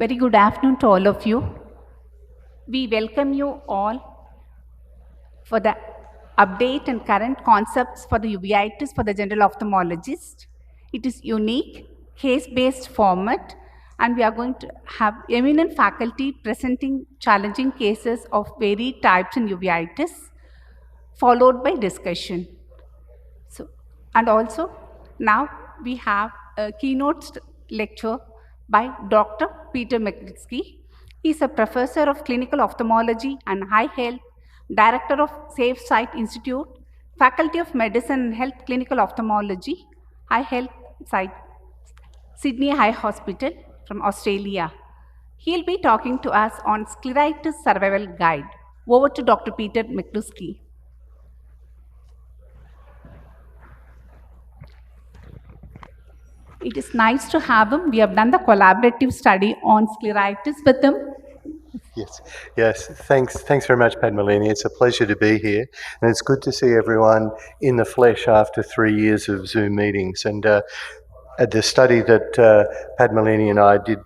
Very good afternoon to all of you. We welcome you all for the update and current concepts for the uveitis for the general ophthalmologist. It is unique, case-based format, and we are going to have eminent faculty presenting challenging cases of varied types in uveitis, followed by discussion. And also, now we have a keynote lecture by Dr. Peter McCluskey. He is a professor of clinical ophthalmology and eye health, director of Safe Sight Institute, faculty of medicine and health clinical ophthalmology, eye health site, Sydney Eye Hospital from Australia. He'll be talking to us on scleritis survival guide. Over to Dr. Peter McCluskey. It is nice to have him. We have done the collaborative study on scleritis with him. Yes. Thanks very much, Padmalini. It's a pleasure to be here, and it's good to see everyone in the flesh after 3 years of Zoom meetings. And the study that Padmalini and I did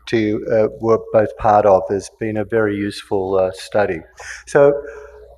were both part of has been a very useful study. So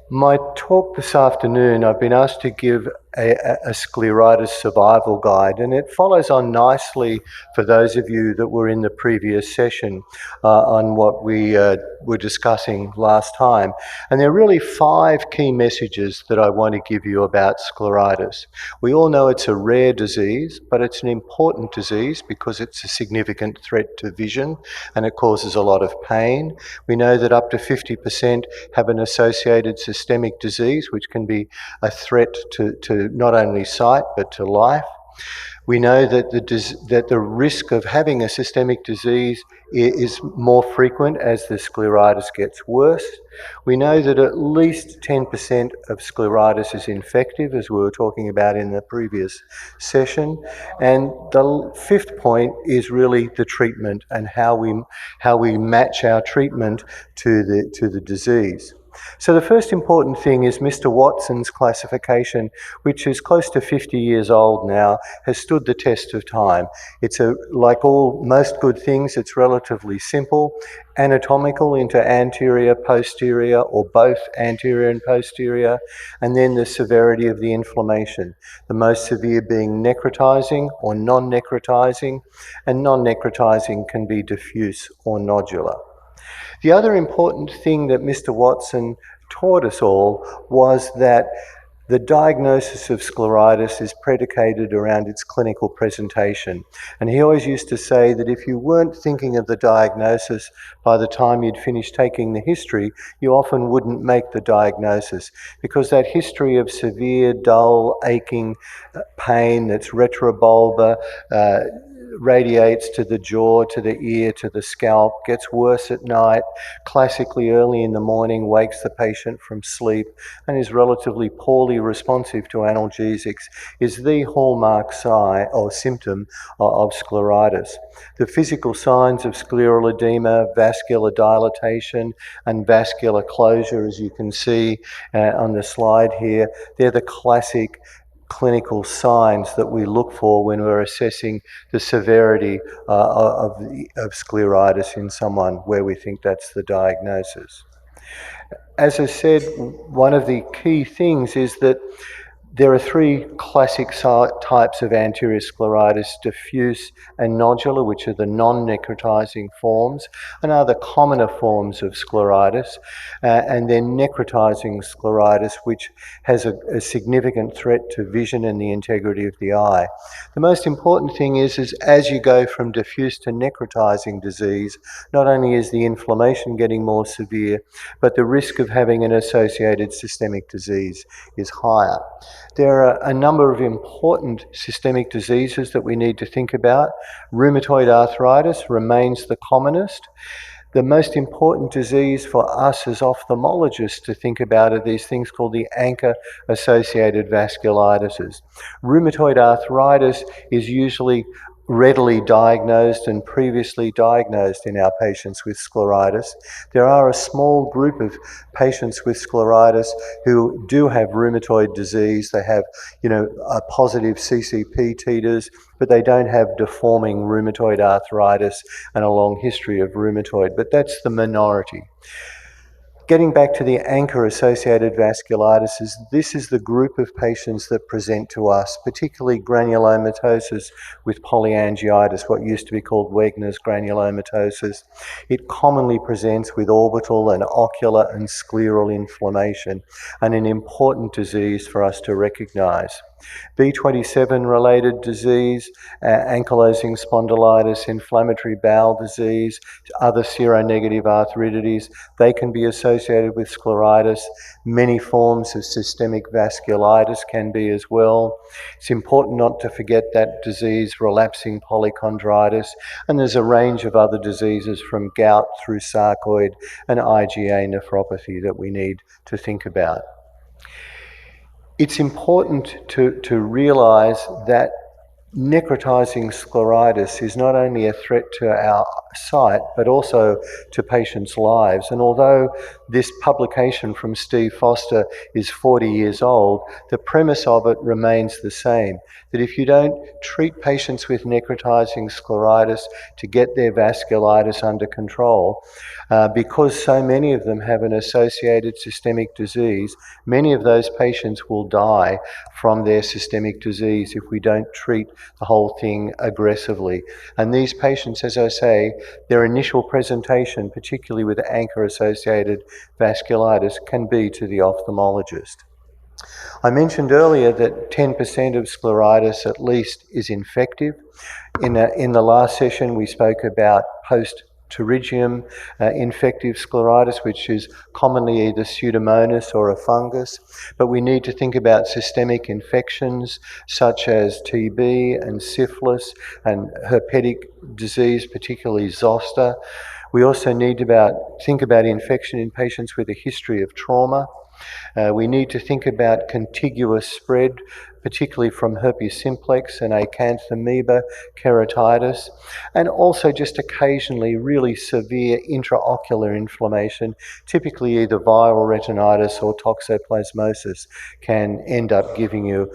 my talk this afternoon, I've been asked to give a scleritis survival guide, and it follows on nicely for those of you that were in the previous session on what we were discussing last time. And there are really 5 key messages that I want to give you about scleritis. We all know it's a rare disease, but it's an important disease because it's a significant threat to vision and it causes a lot of pain. We know that up to 50% have an associated systemic disease, which can be a threat to not only sight but to life. We know that the risk of having a systemic disease is more frequent as the scleritis gets worse. We know that at least 10% of scleritis is infective, as we were talking about in the previous session. And the 5th point is really the treatment and how we match our treatment to the disease. So the first important thing is Mr. Watson's classification, which is close to 50 years old now, has stood the test of time. It's like most good things, it's relatively simple, anatomical into anterior, posterior, or both anterior and posterior, and then the severity of the inflammation, the most severe being necrotizing or non-necrotizing, and non-necrotizing can be diffuse or nodular. The other important thing that Mr. Watson taught us all was that the diagnosis of scleritis is predicated around its clinical presentation. And he always used to say that if you weren't thinking of the diagnosis by the time you'd finished taking the history, you often wouldn't make the diagnosis, because that history of severe, dull, aching pain that's retrobulbar, radiates to the jaw, to the ear, to the scalp, gets worse at night, classically early in the morning, wakes the patient from sleep, and is relatively poorly responsive to analgesics, is the hallmark sign or symptom of scleritis. The physical signs of scleral edema, vascular dilatation, and vascular closure, as you can see on the slide here, they're the classic clinical signs that we look for when we're assessing the severity of scleritis in someone where we think that's the diagnosis. As I said, one of the key things is that there are 3 classic types of anterior scleritis: diffuse and nodular, which are the non-necrotizing forms, and are the commoner forms of scleritis, and then necrotizing scleritis, which has a significant threat to vision and the integrity of the eye. The most important thing is as you go from diffuse to necrotizing disease, not only is the inflammation getting more severe, but the risk of having an associated systemic disease is higher. There are a number of important systemic diseases that we need to think about. Rheumatoid arthritis remains the commonest. The most important disease for us as ophthalmologists to think about are these things called the ANCA-associated vasculitises. Rheumatoid arthritis is usually readily diagnosed and previously diagnosed in our patients with scleritis. There are a small group of patients with scleritis who do have rheumatoid disease. They have, a positive CCP titers, but they don't have deforming rheumatoid arthritis and a long history of rheumatoid, but that's the minority. Getting back to the ANCA-associated vasculitis, this is the group of patients that present to us, particularly granulomatosis with polyangiitis, what used to be called Wegener's granulomatosis. It commonly presents with orbital and ocular and scleral inflammation, and an important disease for us to recognise. B27-related disease, ankylosing spondylitis, inflammatory bowel disease, other seronegative arthritis, they can be associated with scleritis. Many forms of systemic vasculitis can be as well. It's important not to forget that disease, relapsing polychondritis, and there's a range of other diseases from gout through sarcoid and IgA nephropathy that we need to think about. It's important to realise that necrotizing scleritis is not only a threat to our sight, but also to patients' lives. And although this publication from Steve Foster is 40 years old, the premise of it remains the same, that if you don't treat patients with necrotizing scleritis to get their vasculitis under control, because so many of them have an associated systemic disease, many of those patients will die from their systemic disease if we don't treat the whole thing aggressively. And these patients, as I say, their initial presentation, particularly with ANCA-associated vasculitis, can be to the ophthalmologist. I mentioned earlier that 10% of scleritis at least is infective. In the last session, we spoke about post-pterygium infective scleritis, which is commonly either Pseudomonas or a fungus. But we need to think about systemic infections such as TB and syphilis and herpetic disease, particularly zoster. We also need to think about infection in patients with a history of trauma. We need to think about contiguous spread, particularly from herpes simplex and acanthamoeba keratitis, and also just occasionally really severe intraocular inflammation, typically either viral retinitis or toxoplasmosis, can end up giving you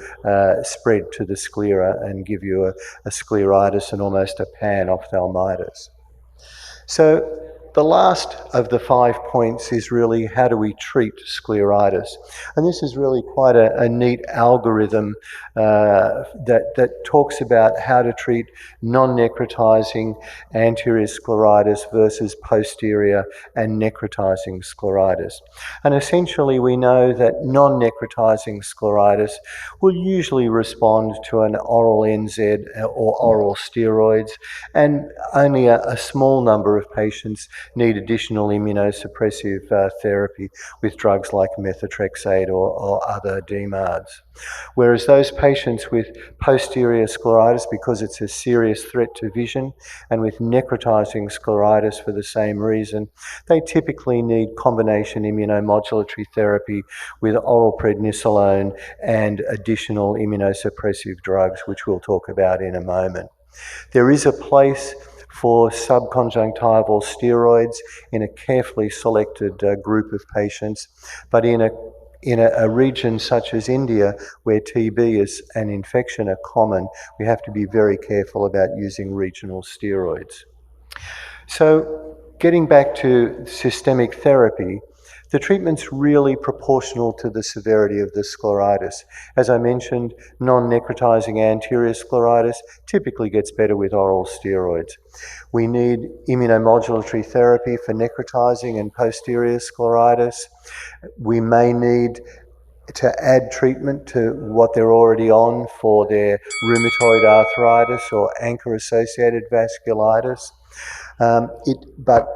spread to the sclera and give you a scleritis and almost a pan-ophthalmitis. So the last of the 5 points is really how do we treat scleritis? And this is really quite a neat algorithm that talks about how to treat non-necrotizing anterior scleritis versus posterior and necrotizing scleritis. And essentially we know that non-necrotizing scleritis will usually respond to an oral NZ or oral steroids, and only a small number of patients need additional immunosuppressive therapy with drugs like methotrexate or other DMARDs. Whereas those patients with posterior scleritis, because it's a serious threat to vision, and with necrotizing scleritis for the same reason, they typically need combination immunomodulatory therapy with oral prednisolone and additional immunosuppressive drugs, which we'll talk about in a moment. There is a place for subconjunctival steroids in a carefully selected group of patients, but in a region such as India, where TB and infection are common, we have to be very careful about using regional steroids. So, getting back to systemic therapy, the treatment's really proportional to the severity of the scleritis. As I mentioned, non-necrotizing anterior scleritis typically gets better with oral steroids. We need immunomodulatory therapy for necrotizing and posterior scleritis. We may need to add treatment to what they're already on for their rheumatoid arthritis or ANCA-associated vasculitis. But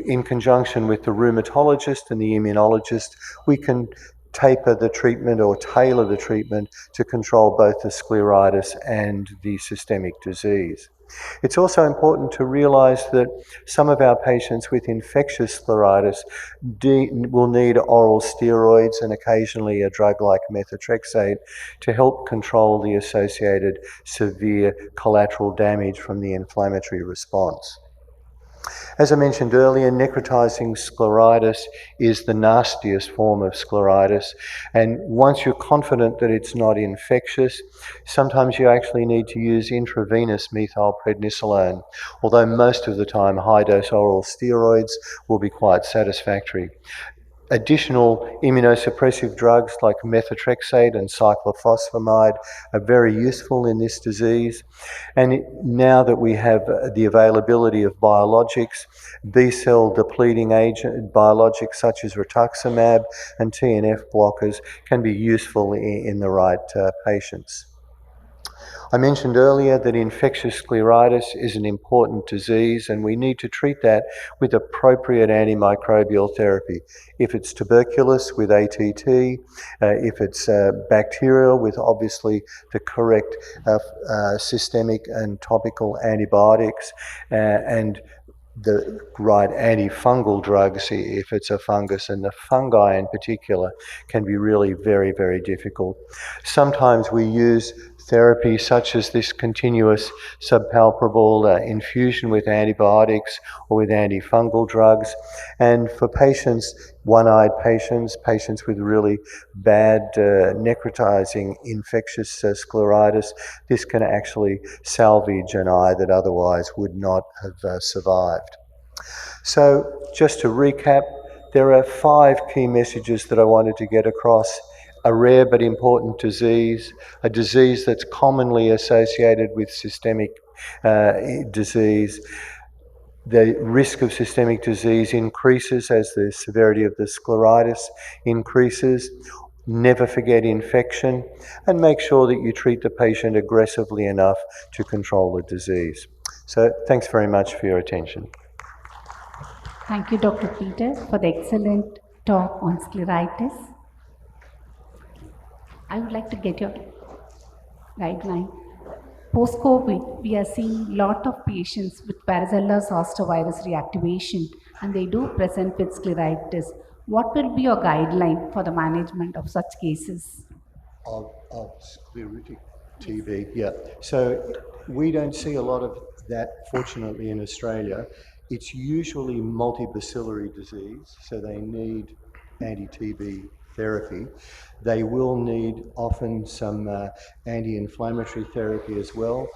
in conjunction with the rheumatologist and the immunologist, we can taper the treatment or tailor the treatment to control both the scleritis and the systemic disease. It's also important to realize that some of our patients with infectious scleritis will need oral steroids and occasionally a drug like methotrexate to help control the associated severe collateral damage from the inflammatory response. As I mentioned earlier, necrotizing scleritis is the nastiest form of scleritis, and once you're confident that it's not infectious, sometimes you actually need to use intravenous methylprednisolone, although most of the time high-dose oral steroids will be quite satisfactory. Additional immunosuppressive drugs like methotrexate and cyclophosphamide are very useful in this disease. And now that we have the availability of biologics, B-cell depleting agent biologics such as rituximab and TNF blockers can be useful in the right patients. I mentioned earlier that infectious scleritis is an important disease and we need to treat that with appropriate antimicrobial therapy. If it's tuberculous, with ATT, if it's bacterial, with obviously the correct systemic and topical antibiotics, and the right antifungal drugs if it's a fungus, and the fungi in particular can be really very, very difficult. Sometimes we use therapy such as this continuous subpalpable infusion with antibiotics or with antifungal drugs, and for patients, one-eyed patients, patients with really bad necrotizing infectious scleritis, this can actually salvage an eye that otherwise would not have survived. So just to recap, there are 5 key messages that I wanted to get across. A rare but important disease, a disease that's commonly associated with systemic disease. The risk of systemic disease increases as the severity of the scleritis increases. Never forget infection, and make sure that you treat the patient aggressively enough to control the disease. So thanks very much for your attention. Thank you, Dr. Peter, for the excellent talk on scleritis. I would like to get your guideline. Post-COVID, we are seeing a lot of patients with varicella zoster virus reactivation, and they do present with scleritis. What will be your guideline for the management of such cases? Of sclerotic TB, yeah. So we don't see a lot of that, fortunately, in Australia. It's usually multibacillary disease, so they need anti-TB therapy. They will need often some anti-inflammatory therapy as well.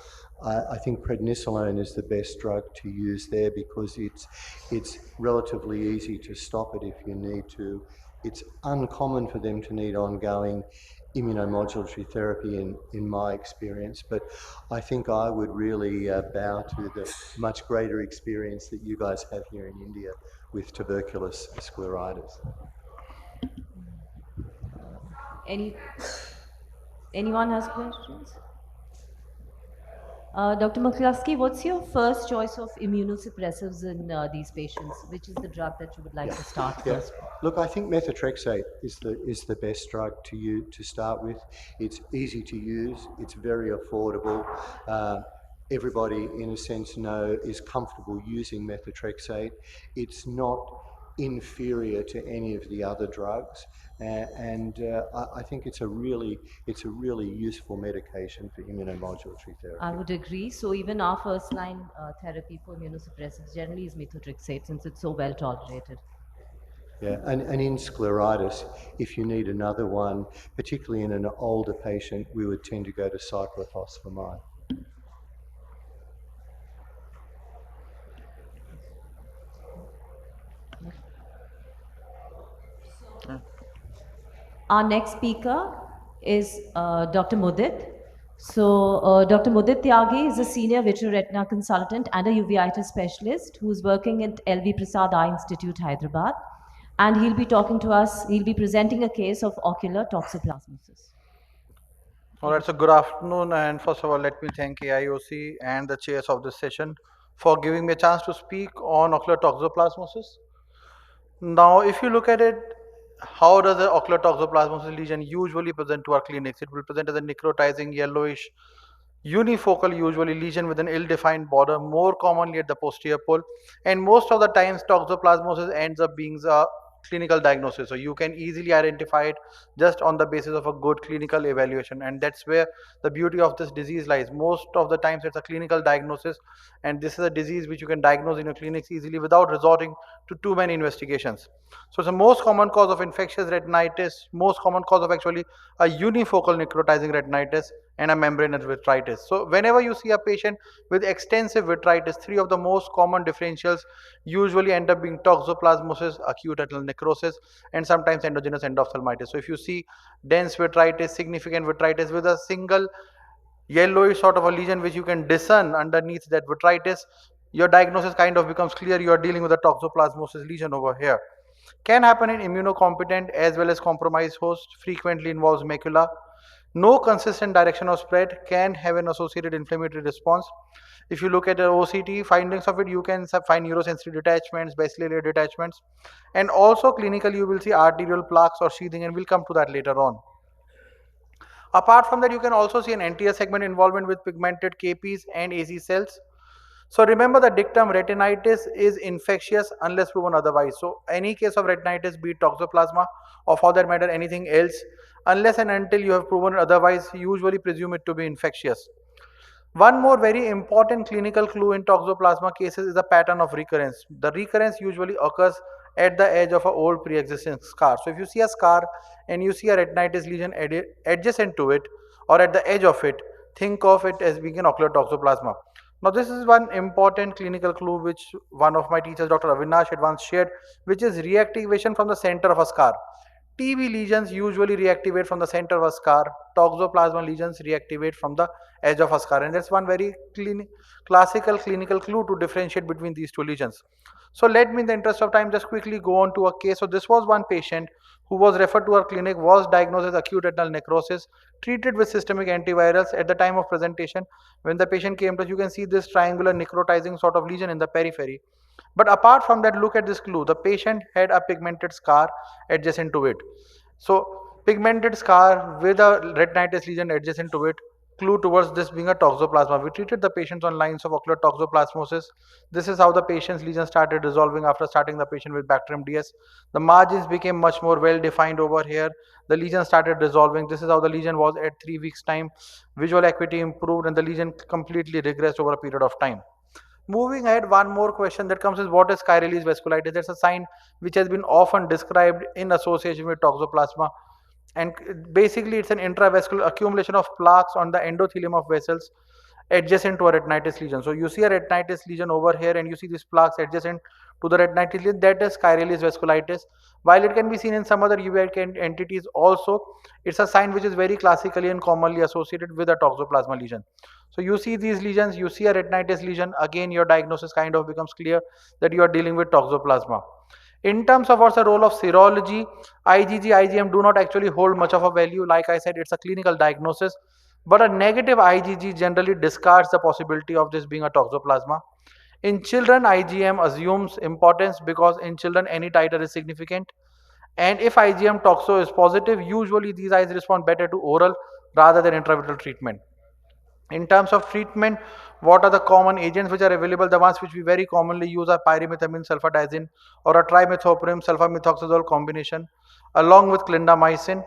I think prednisolone is the best drug to use there because it's relatively easy to stop it if you need to. It's uncommon for them to need ongoing immunomodulatory therapy in my experience, but I think I would really bow to the much greater experience that you guys have here in India with tuberculous scleritis. Anyone has questions? Dr. McCluskey, what's your first choice of immunosuppressives in these patients? Which is the drug that you would like to start first? Look, I think methotrexate is the best drug to start with. It's easy to use. It's very affordable. Everybody, in a sense, is comfortable using methotrexate. It's not inferior to any of the other drugs, and I think it's a really useful medication for immunomodulatory therapy. I would agree. So even our first line therapy for immunosuppressives generally is methotrexate, since it's so well tolerated. Yeah, and in scleritis, if you need another one, particularly in an older patient, we would tend to go to cyclophosphamide. Our next speaker is Dr. Mudit. So Dr. Mudit Tyagi is a senior vitreoretina consultant and a uveitis specialist who is working at LV Prasad Eye Institute, Hyderabad. And he'll be talking to us, he'll be presenting a case of ocular toxoplasmosis. All right, so good afternoon, and first of all, let me thank AIOC and the chairs of this session for giving me a chance to speak on ocular toxoplasmosis. Now, if you look at it, how does the ocular toxoplasmosis lesion usually present to our clinics? It will present as a necrotizing yellowish unifocal usually lesion with an ill-defined border, more commonly at the posterior pole, and most of the times toxoplasmosis ends up being a clinical diagnosis. So you can easily identify it just on the basis of a good clinical evaluation, and that's where the beauty of this disease lies. Most of the times it's a clinical diagnosis, and this is a disease which you can diagnose in your clinics easily without resorting to too many investigations. So it's the most common cause of infectious retinitis, most common cause of actually a unifocal necrotizing retinitis and a membranous vitritis. So whenever you see a patient with extensive vitritis, three of the most common differentials usually end up being toxoplasmosis, acute retinal necrosis, and sometimes endogenous endophthalmitis. So if you see dense vitritis, significant vitritis with a single yellowish sort of a lesion which you can discern underneath that vitritis, your diagnosis kind of becomes clear. You are dealing with a toxoplasmosis lesion over here. Can happen in immunocompetent as well as compromised host, frequently involves macula. No consistent direction of spread, can have an associated inflammatory response. If you look at the OCT findings of it, you can find neurosensitive detachments, basilar detachments, and also clinically you will see arterial plaques or sheathing, and we'll come to that later on. Apart from that, you can also see an anterior segment involvement with pigmented KPs and AC cells. So remember the dictum, retinitis is infectious unless proven otherwise. So any case of retinitis, be it toxoplasma or for that matter anything else, unless and until you have proven otherwise, usually presume it to be infectious. One more very important clinical clue in toxoplasma cases is the pattern of recurrence. The recurrence usually occurs at the edge of an old pre-existing scar. So if you see a scar and you see a retinitis lesion adjacent to it or at the edge of it, think of it as being an ocular toxoplasma. Now this is one important clinical clue which one of my teachers, Dr. Avinash, had once shared, which is reactivation from the center of a scar. TB lesions usually reactivate from the center of a scar. Toxoplasma lesions reactivate from the edge of a scar, and that's one very classical clinical clue to differentiate between these two lesions. So let me, in the interest of time, just quickly go on to a case. So this was one patient who was referred to our clinic, was diagnosed as acute retinal necrosis, treated with systemic antivirals. At the time of presentation, when the patient came to us, you can see this triangular necrotizing sort of lesion in the periphery. But apart from that, look at this clue. The patient had a pigmented scar adjacent to it. So pigmented scar with a retinitis lesion adjacent to it, clue towards this being a toxoplasma. We treated the patients on lines of ocular toxoplasmosis. This is how the patient's lesion started resolving after starting the patient with Bactrim DS. The margins became much more well defined over here. The lesion started resolving. This is how the lesion was at 3 weeks time. Visual acuity improved and the lesion completely regressed over a period of time. Moving ahead, one more question that comes is, what is Chilaidis vasculitis? That's a sign which has been often described in association with toxoplasma, and basically it's an intravascular accumulation of plaques on the endothelium of vessels adjacent to a retinitis lesion. So you see a retinitis lesion over here and you see these plaques adjacent to the retinitis lesion, that is Chilaidis vasculitis. While it can be seen in some other uveitic entities also, it's a sign which is very classically and commonly associated with a toxoplasma lesion. So you see these lesions, you see a retinitis lesion, again your diagnosis kind of becomes clear that you are dealing with toxoplasma. In terms of what's the role of serology, IgG, IgM do not actually hold much of a value. Like I said, it's a clinical diagnosis, but a negative IgG generally discards the possibility of this being a toxoplasma. In children, IgM assumes importance because in children any titer is significant. And if IgM toxo is positive, usually these eyes respond better to oral rather than intravitreal treatment. In terms of treatment, what are the common agents which are available? The ones which we very commonly use are pyrimethamine sulfatazine or a trimethoprim sulfamethoxazole combination along with clindamycin.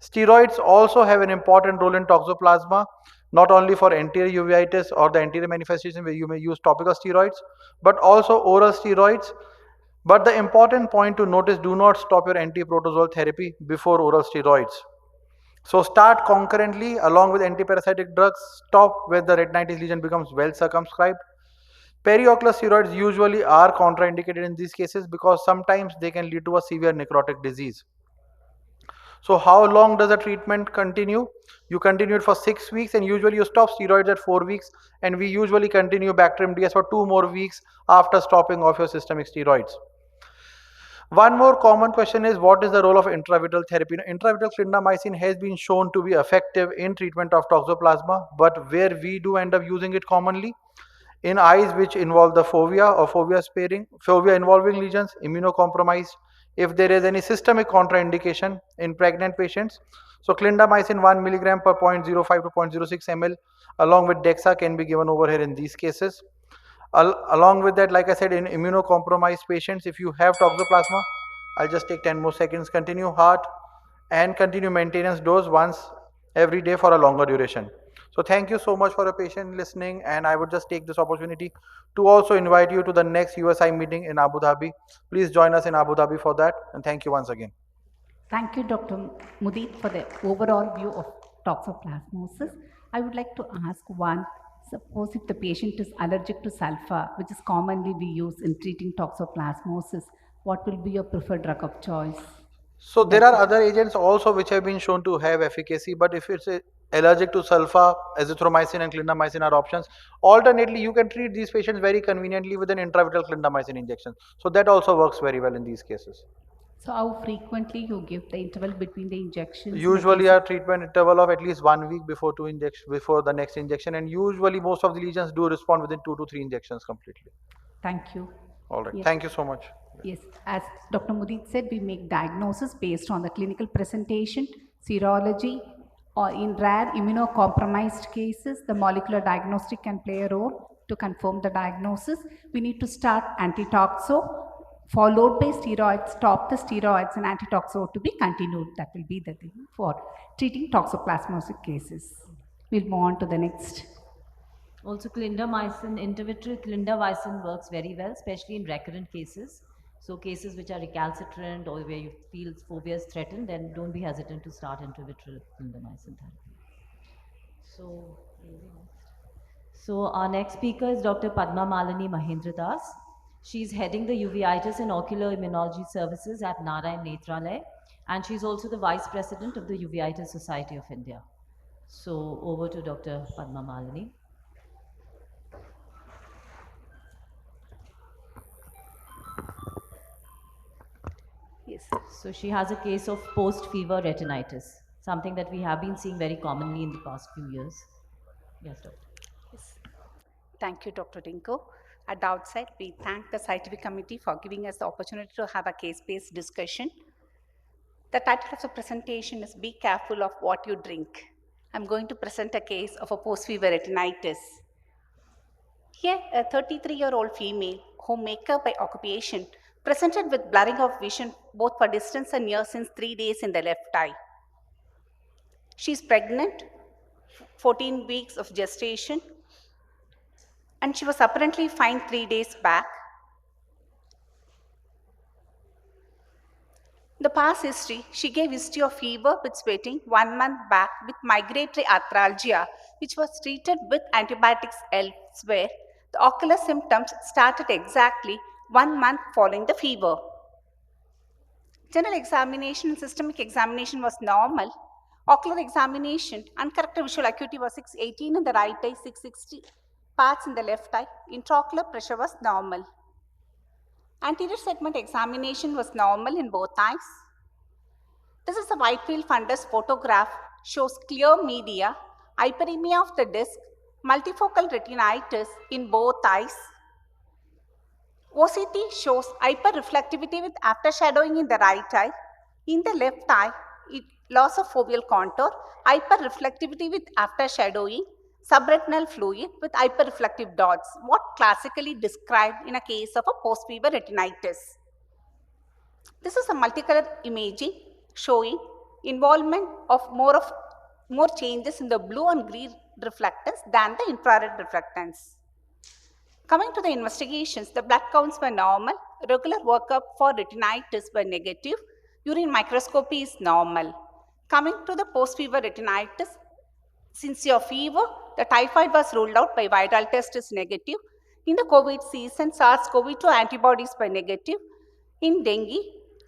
Steroids also have an important role in toxoplasma, not only for anterior uveitis or the anterior manifestation where you may use topical steroids, but also oral steroids. But the important point to notice, do not stop your antiprotozoal therapy before oral steroids. So start concurrently along with antiparasitic drugs, stop when the retinitis lesion becomes well circumscribed. Periocular steroids usually are contraindicated in these cases because sometimes they can lead to a severe necrotic disease. So how long does the treatment continue? You continue it for 6 weeks and usually you stop steroids at 4 weeks, and we usually continue Bactrim DS for 2 more weeks after stopping off your systemic steroids. One more common question is, what is the role of intravitreal therapy? Intravitreal clindamycin has been shown to be effective in treatment of toxoplasma, but where we do end up using it commonly in eyes which involve the fovea or fovea sparing, fovea involving lesions, immunocompromised, if there is any systemic contraindication in pregnant patients. So clindamycin 1 milligram per 0.05 to 0.06 ml along with dexa can be given over here in these cases. Along with that, like I said, in immunocompromised patients, if you have toxoplasma, I'll just take 10 more seconds, continue heart and continue maintenance dose once every day for a longer duration. So thank you so much for your patient listening, and I would just take this opportunity to also invite you to the next USI meeting in Abu Dhabi. Please join us in Abu Dhabi for that, and thank you once again. Thank you, Dr. Mudit, for the overall view of toxoplasmosis. I would like to ask one, suppose if the patient is allergic to sulfur, which is commonly we use in treating toxoplasmosis, what will be your preferred drug of choice? So there are other agents also which have been shown to have efficacy, but if it's allergic to sulfa, azithromycin and clindamycin are options. Alternately, you can treat these patients very conveniently with an intravitreal clindamycin injection. So that also works very well in these cases. So how frequently you give the interval between the injections? Usually a treatment interval of at least 1 week before before the next injection, and usually most of the lesions do respond within 2 to 3 injections completely. Thank you. All right. Yes. Thank you so much. Yes, as Dr. Mudit said, we make diagnosis based on the clinical presentation, serology, or in rare immunocompromised cases, the molecular diagnostic can play a role to confirm the diagnosis. We need to start antitoxo, followed by steroids, stop the steroids and antitoxo to be continued. That will be the thing for treating toxoplasmosis cases. We'll move on to the next. Also, clindamycin, intravitreal clindamycin works very well, especially in recurrent cases. So cases which are recalcitrant or where you feel phobia is threatened, then don't be hesitant to start intravitreal clindamycin therapy. So our next speaker is Dr. Padma Malini Mahendra Das. She's heading the Uveitis and Ocular Immunology Services at Narayan Nethralaya, and she's also the Vice President of the Uveitis Society of India. So over to Dr. Padma Malini. Yes. So she has a case of post-fever retinitis, something that we have been seeing very commonly in the past few years. Yes, doctor. Yes. Thank you, Dr. Dinko. At the outset, we thank the scientific committee for giving us the opportunity to have a case-based discussion. The title of the presentation is Be Careful of What You Drink. I'm going to present a case of a post-fever retinitis. Here, a 33-year-old female, homemaker by occupation, presented with blurring of vision both for distance and near since 3 days in the left eye. She is pregnant, 14 weeks of gestation, and she was apparently fine 3 days back. The past history, she gave history of fever with sweating 1 month back with migratory arthralgia, which was treated with antibiotics elsewhere. The ocular symptoms started exactly 1 month following the fever. General examination and systemic examination was normal. Ocular examination, uncorrected visual acuity was 618 in the right eye, 660 parts in the left eye. Intraocular pressure was normal. Anterior segment examination was normal in both eyes. This is a wide field fundus photograph, shows clear media, hyperemia of the disc, multifocal retinitis in both eyes. OCT shows hyperreflectivity with aftershadowing in the right eye. In the left eye, loss of foveal contour, hyperreflectivity with aftershadowing, subretinal fluid with hyperreflective dots, what classically described in a case of a post-fever retinitis. This is a multicolor imaging showing involvement of more changes in the blue and green reflectance than the infrared reflectance. Coming to the investigations, the blood counts were normal, regular workup for retinitis were negative, urine microscopy is normal. Coming to the post-fever retinitis, sincere fever, the typhoid was ruled out by viral test is negative. In the COVID season, SARS-CoV-2 antibodies were negative. In dengue,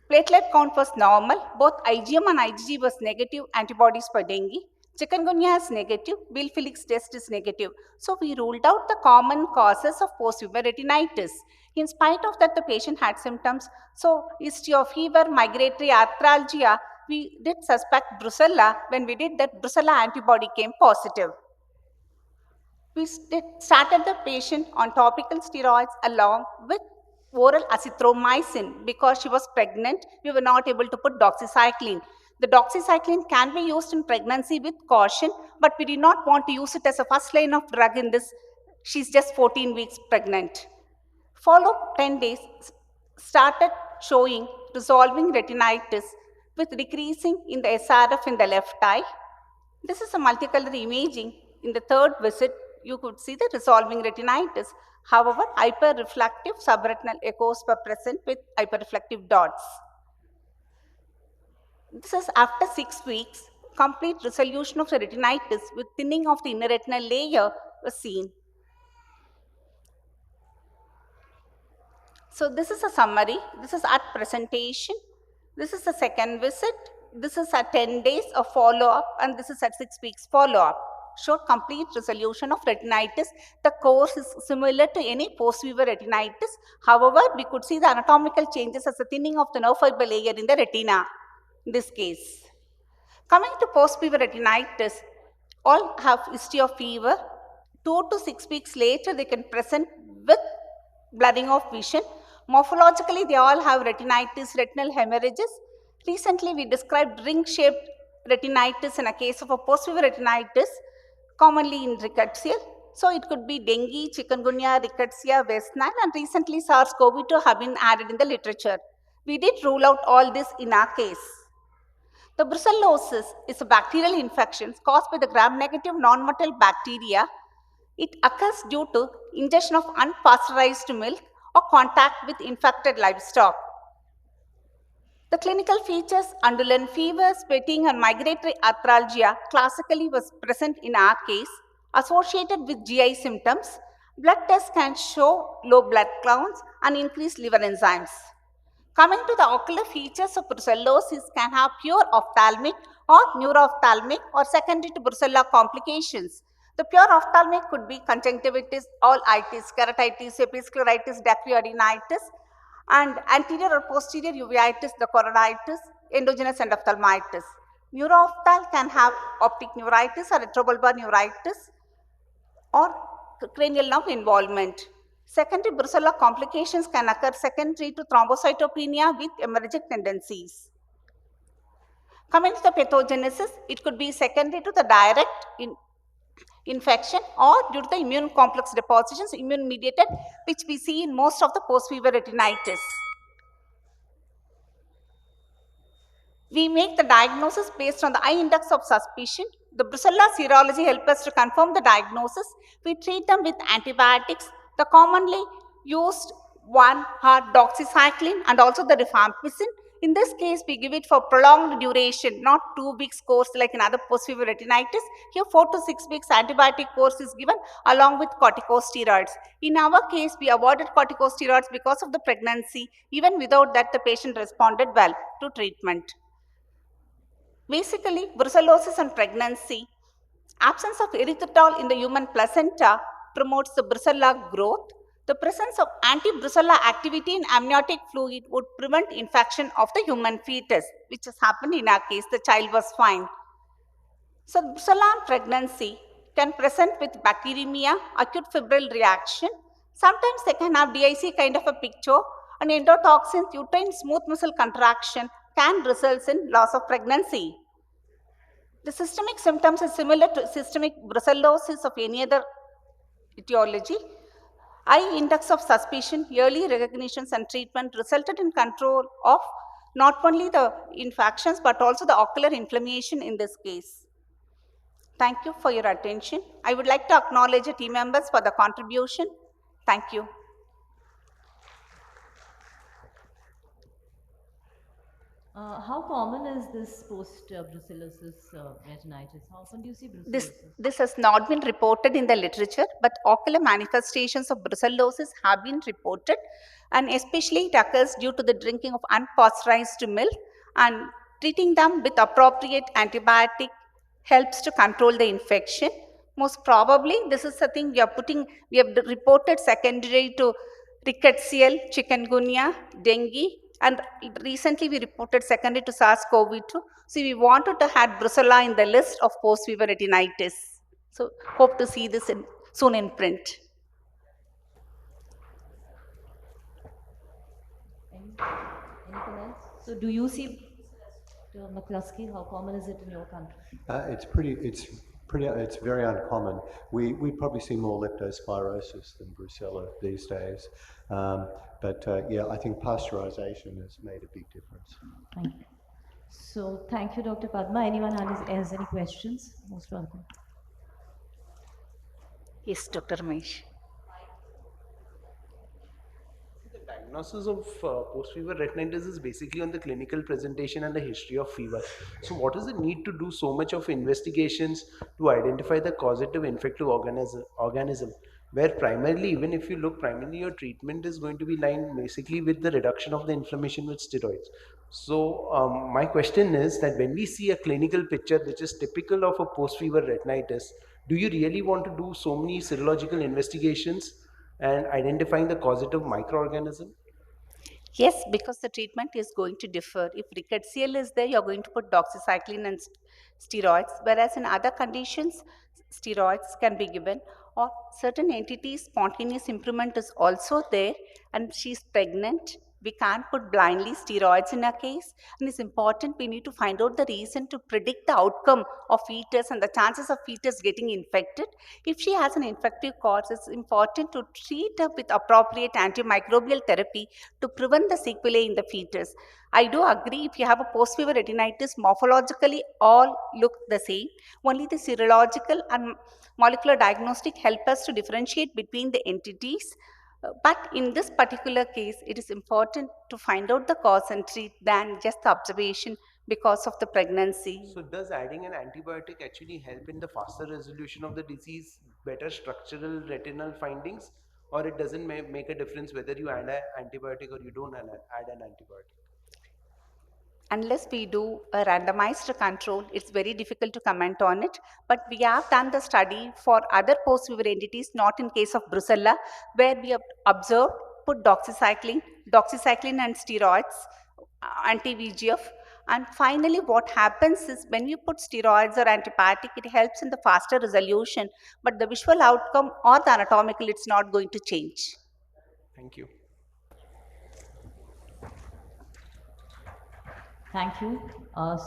platelet count was normal, both IgM and IgG was negative antibodies for dengue. Chikungunya is negative, Bill Felix test is negative. So we ruled out the common causes of post-fever retinitis. In spite of that, the patient had symptoms. So history of fever, migratory arthralgia, we did suspect brucella. When we did that, brucella antibody came positive. We started the patient on topical steroids along with oral azithromycin because she was pregnant. We were not able to put doxycycline. The doxycycline can be used in pregnancy with caution, but we did not want to use it as a first line of drug in this. She's just 14 weeks pregnant. Follow 10 days, started showing resolving retinitis with decreasing in the SRF in the left eye. This is a multicolor imaging. In the third visit, you could see the resolving retinitis. However, hyperreflective subretinal echoes were present with hyperreflective dots. This is after 6 weeks, complete resolution of the retinitis with thinning of the inner retinal layer was seen. So this is a summary. This is at presentation. This is the second visit. This is at 10 days of follow-up, and this is at 6 weeks follow-up. Showed complete resolution of retinitis. The course is similar to any post-fever retinitis. However, we could see the anatomical changes as a thinning of the nerve fiber layer in the retina in this case. Coming to post-fever retinitis, all have history of fever. 2 to 6 weeks later, they can present with blurring of vision. Morphologically, they all have retinitis, retinal hemorrhages. Recently, we described ring-shaped retinitis in a case of a post-fever retinitis, commonly in rickettsial. So it could be dengue, chikungunya, rickettsia, West Nile, and recently SARS-CoV-2 have been added in the literature. We did rule out all this in our case. The brucellosis is a bacterial infection caused by the gram-negative non-motile bacteria. It occurs due to ingestion of unpasteurized milk or contact with infected livestock. The clinical features, undulant fever, sweating, and migratory arthralgia classically was present in our case, associated with GI symptoms. Blood tests can show low blood counts and increased liver enzymes. Coming to the ocular features of brucellosis can have pure ophthalmic or neuroophthalmic or secondary to brucella complications. The pure ophthalmic could be conjunctivitis, all itis, keratitis, episcleritis, dacryoadenitis, and anterior or posterior uveitis, the choroiditis, endogenous endophthalmitis. Neuroophthalm can have optic neuritis or retrobulbar neuritis or cranial nerve involvement. Secondary brucella complications can occur secondary to thrombocytopenia with emergent tendencies. Coming to the pathogenesis, it could be secondary to the direct infection or due to the immune complex depositions, immune mediated, which we see in most of the post-fever retinitis. We make the diagnosis based on the eye index of suspicion. The brucella serology helps us to confirm the diagnosis. We treat them with antibiotics. The commonly used one are doxycycline and also the rifampicin. In this case, we give it for prolonged duration, not 2 weeks course like in other post-fever retinitis. Here, 4 to 6 weeks antibiotic course is given along with corticosteroids. In our case, we avoided corticosteroids because of the pregnancy. Even without that, the patient responded well to treatment. Basically, brucellosis and pregnancy, absence of erythritol in the human placenta promotes the brucella growth. The presence of anti-brucella activity in amniotic fluid would prevent infection of the human fetus, which has happened in our case. The child was fine. So, brucella and pregnancy can present with bacteremia, acute febrile reaction. Sometimes they can have DIC kind of a picture, and endotoxin, uterine smooth muscle contraction can result in loss of pregnancy. The systemic symptoms are similar to systemic brucellosis of any other etiology. Eye index of suspicion, early recognitions and treatment resulted in control of not only the infections but also the ocular inflammation in this case. Thank you for your attention. I would like to acknowledge the team members for the contribution. Thank you. How common is this post-brucellosis retinitis? How often do you see brucellosis? This has not been reported in the literature, but ocular manifestations of brucellosis have been reported, and especially it occurs due to the drinking of unpasteurized milk, and treating them with appropriate antibiotic helps to control the infection. Most probably, this is the thing we have reported secondary to rickettsial, chikungunya, dengue, and recently we reported secondary to SARS-CoV-2. So we wanted to add brucella in the list of post-fever retinitis. So hope to see this soon in print. Anything else? So do you see? Dr. McCluskey, how common is it in your country? It's very uncommon. We probably see more leptospirosis than brucella these days. Yeah, I think pasteurization has made a big difference. Thank you. So thank you, Dr. Padma. Anyone has any questions? Most welcome. Yes, Dr. Ramesh. The diagnosis of post-fever retinitis is basically on the clinical presentation and the history of fever. So what is the need to do so much of investigations to identify the causative infective organism, where primarily, even if you look primarily, your treatment is going to be lined basically with the reduction of the inflammation with steroids. So my question is that when we see a clinical picture which is typical of a post-fever retinitis, do you really want to do so many serological investigations and identifying the causative microorganism? Yes, because the treatment is going to differ. If rickettsial is there, you're going to put doxycycline and steroids, whereas in other conditions, steroids can be given, or certain entities, spontaneous improvement is also there, and she's pregnant. We can't put blindly steroids in a case, and it's important we need to find out the reason to predict the outcome of fetus and the chances of fetus getting infected. If she has an infective cause, it's important to treat her with appropriate antimicrobial therapy to prevent the sequelae in the fetus. I do agree, if you have a post-fever retinitis, morphologically all look the same. Only the serological and molecular diagnostic help us to differentiate between the entities. But in this particular case, it is important to find out the cause and treat than just the observation because of the pregnancy. So does adding an antibiotic actually help in the faster resolution of the disease, better structural retinal findings, or it doesn't make a difference whether you add an antibiotic or you don't add an antibiotic? Unless we do a randomized control, it's very difficult to comment on it. But we have done the study for other post-fever entities, not in case of brucella, where we have observed, put doxycycline and steroids, anti-VEGF. And finally, what happens is when you put steroids or antibiotic, it helps in the faster resolution, but the visual outcome or the anatomical, it's not going to change. Thank you. Thank you.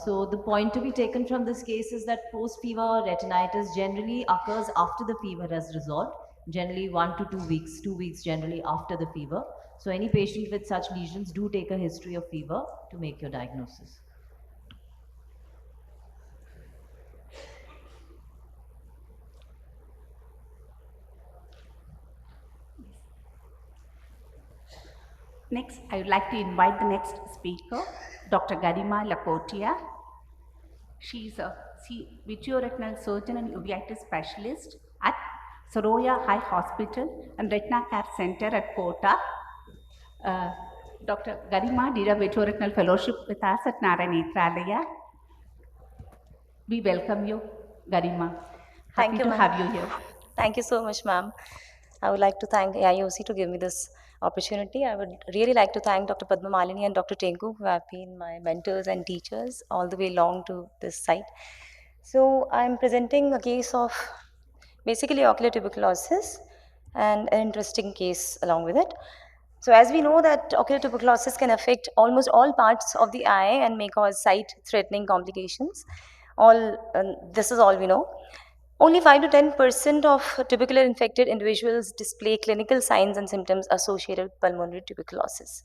So the point to be taken from this case is that post-fever retinitis generally occurs after the fever has resolved, generally 1 to 2 weeks, 2 weeks generally after the fever. So any patient with such lesions do take a history of fever to make your diagnosis. Next, I would like to invite the next speaker, Dr. Garima Lakotia. She is a vitreoretinal surgeon and uveitis specialist at Soroya High Hospital and Retina Care Center at Kota. Dr. Garima did a vitreoretinal fellowship with us at Narayanetralaya. We welcome you, Garima. Thank you, to ma'am. have you here. Thank you so much, ma'am. I would like to thank AIOC to give me this opportunity. I would really like to thank Dr. Padma Malini and Dr. Tenku, who have been my mentors and teachers all the way along to this site. So I'm presenting a case of basically ocular tuberculosis and an interesting case along with it. So as we know that ocular tuberculosis can affect almost all parts of the eye and may cause sight-threatening complications. This is all we know. Only 5 to 10% of tubercular infected individuals display clinical signs and symptoms associated with pulmonary tuberculosis.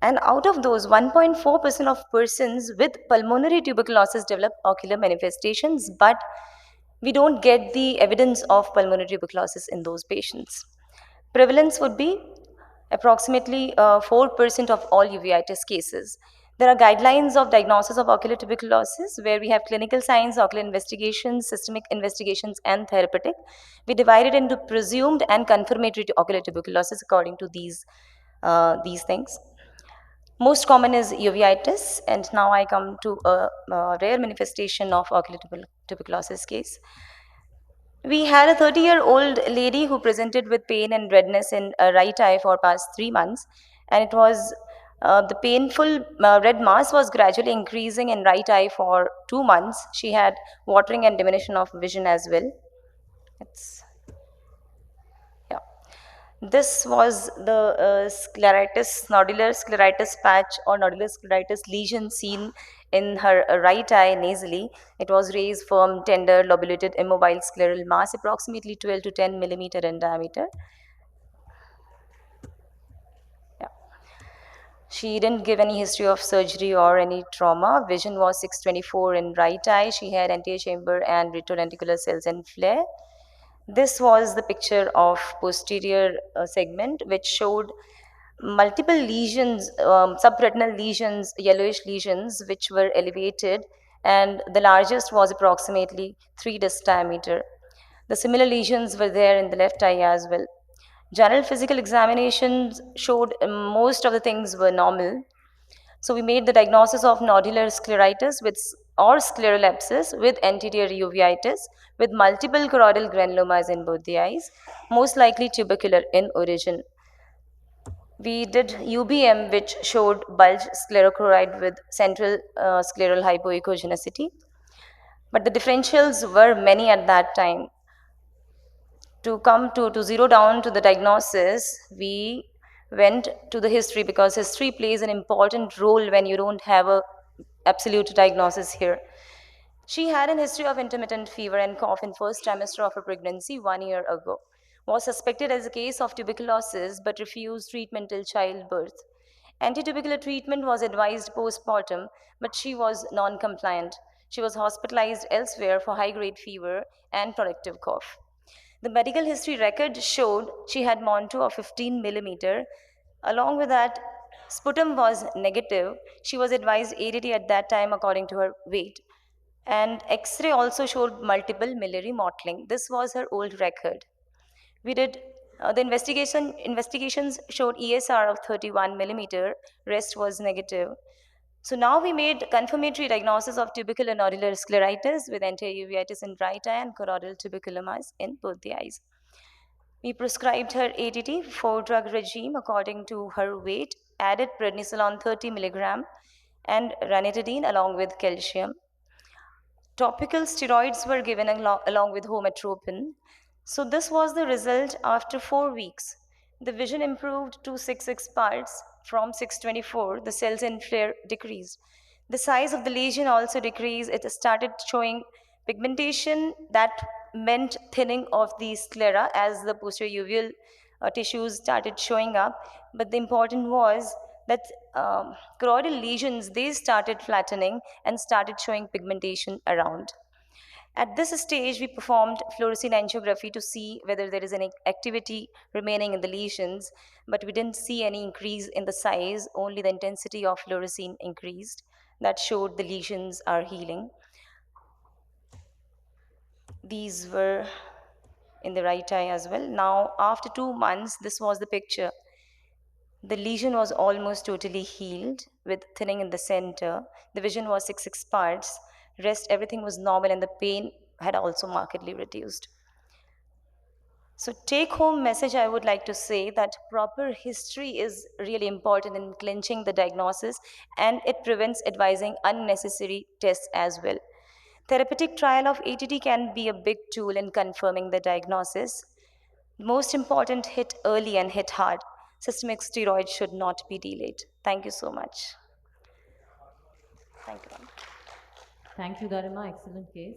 And out of those, 1.4% of persons with pulmonary tuberculosis develop ocular manifestations, but we don't get the evidence of pulmonary tuberculosis in those patients. Prevalence would be approximately 4% of all uveitis cases. There are guidelines of diagnosis of ocular tuberculosis where we have clinical signs, ocular investigations, systemic investigations, and therapeutic. We divide it into presumed and confirmatory ocular tuberculosis according to these things. Most common is uveitis, and now I come to a rare manifestation of ocular tuberculosis case. We had a 30-year-old lady who presented with pain and redness in a right eye for past 3 months, and it was the painful red mass was gradually increasing in right eye for 2 months. She had watering and diminution of vision as well. This was the nodular scleritis patch or nodular scleritis lesion seen In her right eye nasally, it was raised, firm, tender, lobulated, immobile scleral mass, approximately 12 to 10 millimeter in diameter. She didn't give any history of surgery or any trauma. Vision was 624 in right eye. She had anterior chamber and retrolenticular cells and flare. This was the picture of posterior segment, which showed multiple lesions, subretinal lesions, yellowish lesions, which were elevated, and the largest was approximately 3 disc diameter. The similar lesions were there in the left eye as well. General physical examinations showed most of the things were normal. So we made the diagnosis of nodular scleritis or scleral abscess with anterior uveitis with multiple choroidal granulomas in both the eyes, most likely tubercular in origin. We did UBM, which showed bulge sclerochoroid with central scleral hypoechogenicity. But the differentials were many at that time. To zero down to the diagnosis, we went to the history, because history plays an important role when you don't have a absolute diagnosis here. She had an history of intermittent fever and cough in first trimester of her pregnancy 1 year ago. Was suspected as a case of tuberculosis but refused treatment till childbirth. Antitubercular treatment was advised postpartum, but she was non-compliant. She was hospitalized elsewhere for high-grade fever and productive cough. The medical history record showed she had Monto of 15 millimeter. Along with that, sputum was negative. She was advised ADT at that time according to her weight. And X-ray also showed multiple miliary mottling. This was her old record. We did the investigations showed ESR of 31 millimeter. Rest was negative. So now we made confirmatory diagnosis of tubercular nodular scleritis with anterior uveitis in right eye and choroidal tuberculomas in both the eyes. We prescribed her ADT, 4-drug regime according to her weight, added prednisolone 30 milligram and ranitidine along with calcium. Topical steroids were given along with hometropin. So this was the result after 4 weeks. The vision improved to 6 parts from 624. The cells in flare decreased. The size of the lesion also decreased. It started showing pigmentation. That meant thinning of the sclera as the posterior uveal tissues started showing up. But the important was that choroidal lesions, they started flattening and started showing pigmentation around. At this stage, we performed fluorescein angiography to see whether there is any activity remaining in the lesions, but we didn't see any increase in the size, only the intensity of fluorescein increased. That showed the lesions are healing. These were in the right eye as well. Now, after 2 months, this was the picture. The lesion was almost totally healed with thinning in the center. The vision was 6 parts. Rest, everything was normal, and the pain had also markedly reduced. So take home message I would like to say that proper history is really important in clinching the diagnosis, and it prevents advising unnecessary tests as well. Therapeutic trial of ATT can be a big tool in confirming the diagnosis. Most important, hit early and hit hard. Systemic steroids should not be delayed. Thank you so much. Thank you, ma'am. Thank you, Garima. Excellent case.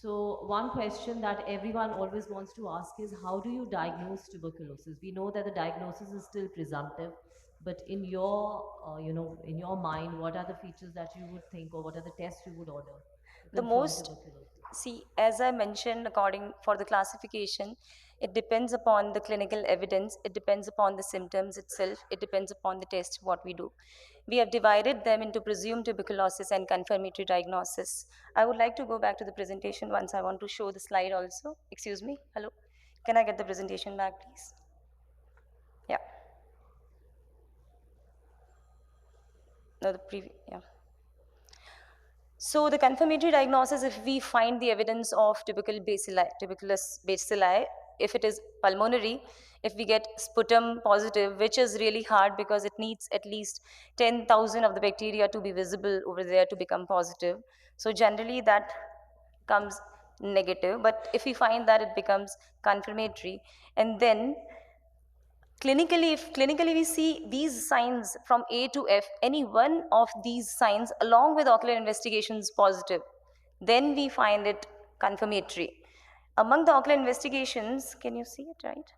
So one question that everyone always wants to ask is, how do you diagnose tuberculosis? We know that the diagnosis is still presumptive, but in your, in your mind, what are the features that you would think, or what are the tests you would order to The confirm most, tuberculosis? see, as I mentioned, according for the classification, it depends upon the clinical evidence, it depends upon the symptoms itself, it depends upon the test what we do. We have divided them into presumed tuberculosis and confirmatory diagnosis. I would like to go back to the presentation once. I want to show the slide also. Excuse me, hello. Can I get the presentation back, please? Yeah. No, the previous, yeah. So the confirmatory diagnosis, if we find the evidence of tuberculous bacilli, if it is pulmonary, if we get sputum positive, which is really hard because it needs at least 10,000 of the bacteria to be visible over there to become positive. So generally that comes negative, but if we find that, it becomes confirmatory. And then clinically we see these signs from A to F, any one of these signs along with ocular investigations positive, then we find it confirmatory. Among the ocular investigations, can you see it, right?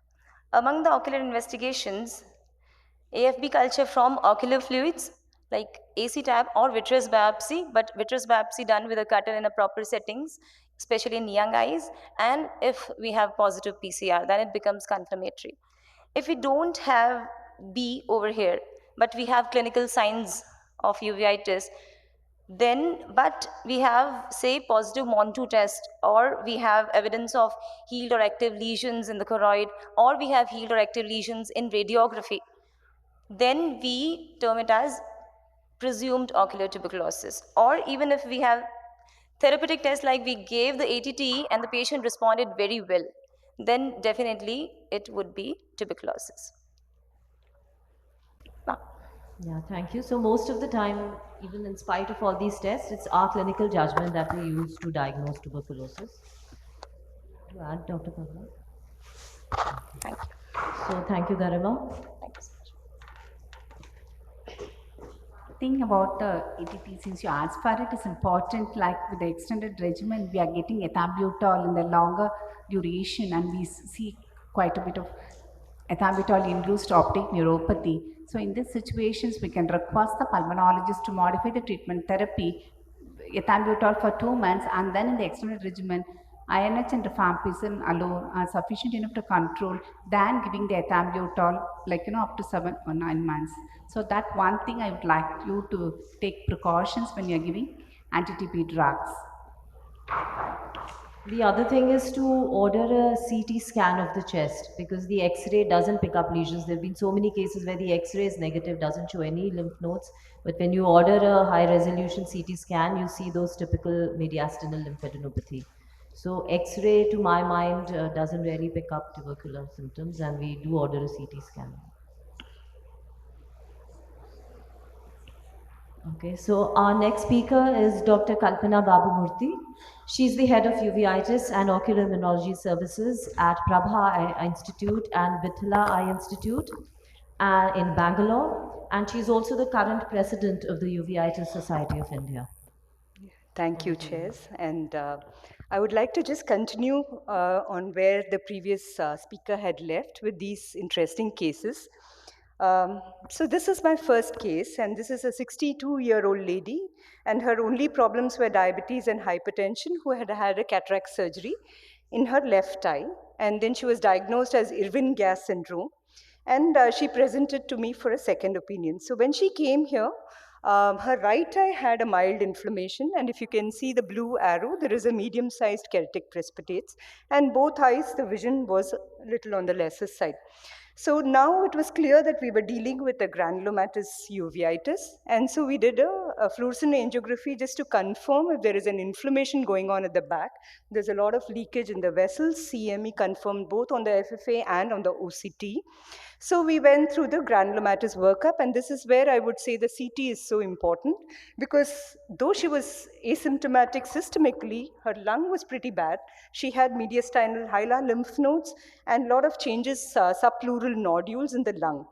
Among the ocular investigations, AFB culture from ocular fluids like AC tab or vitreous biopsy, but vitreous biopsy done with a cutter in a proper settings, especially in young eyes, and if we have positive PCR, then it becomes confirmatory. If we don't have B over here, but we have clinical signs of uveitis, then but we have say positive MON2 test, or we have evidence of healed or active lesions in the choroid, or we have healed or active lesions in radiography, then we term it as presumed ocular tuberculosis. Or even if we have therapeutic tests like we gave the ATT and the patient responded very well, then definitely it would be tuberculosis. Yeah, thank you. So most of the time, even in spite of all these tests, it's our clinical judgment that we use to diagnose tuberculosis. To add, Dr. Padma? Thank you. So thank you, Garima. Thank you so much. Thing about the ATT, since you asked for it, is important. Like with the extended regimen, we are getting ethambutol in the longer duration, and we see quite a bit of ethambutol-induced optic neuropathy. So in these situations, we can request the pulmonologist to modify the treatment therapy, ethambutol for 2 months, and then in the extended regimen, INH and rifampicin alone are sufficient enough to control than giving the ethambutol up to 7 or 9 months. So that one thing I would like you to take precautions when you're giving anti-TB drugs. The other thing is to order a CT scan of the chest, because the X-ray doesn't pick up lesions. There have been so many cases where the X-ray is negative, doesn't show any lymph nodes, but when you order a high-resolution CT scan, you see those typical mediastinal lymphadenopathy. So X-ray, to my mind, doesn't really pick up tubercular symptoms, and we do order a CT scan. Okay, so our next speaker is Dr. Kalpana Babamurthy. She's the head of uveitis and ocular immunology services at Prabha Eye Institute and Vithala Eye Institute in Bangalore, and she's also the current president of the Uveitis Society of India. Thank you, Chairs. And I would like to just continue on where the previous speaker had left with these interesting cases. So this is my first case, and this is a 62-year-old lady, and her only problems were diabetes and hypertension, who had had a cataract surgery in her left eye. And then she was diagnosed as Irwin-Gass syndrome, and she presented to me for a second opinion. So when she came here, her right eye had a mild inflammation, and if you can see the blue arrow, there is a medium-sized keratic precipitates, and both eyes, the vision was a little on the lesser side. So now it was clear that we were dealing with a granulomatous uveitis, and so we did a fluorescent angiography just to confirm if there is an inflammation going on at the back. There's a lot of leakage in the vessels. CME confirmed both on the FFA and on the OCT. So we went through the granulomatous workup, and this is where I would say the CT is so important, because though she was asymptomatic systemically, her lung was pretty bad. She had mediastinal hilar lymph nodes and a lot of changes, subpleural nodules in the lung.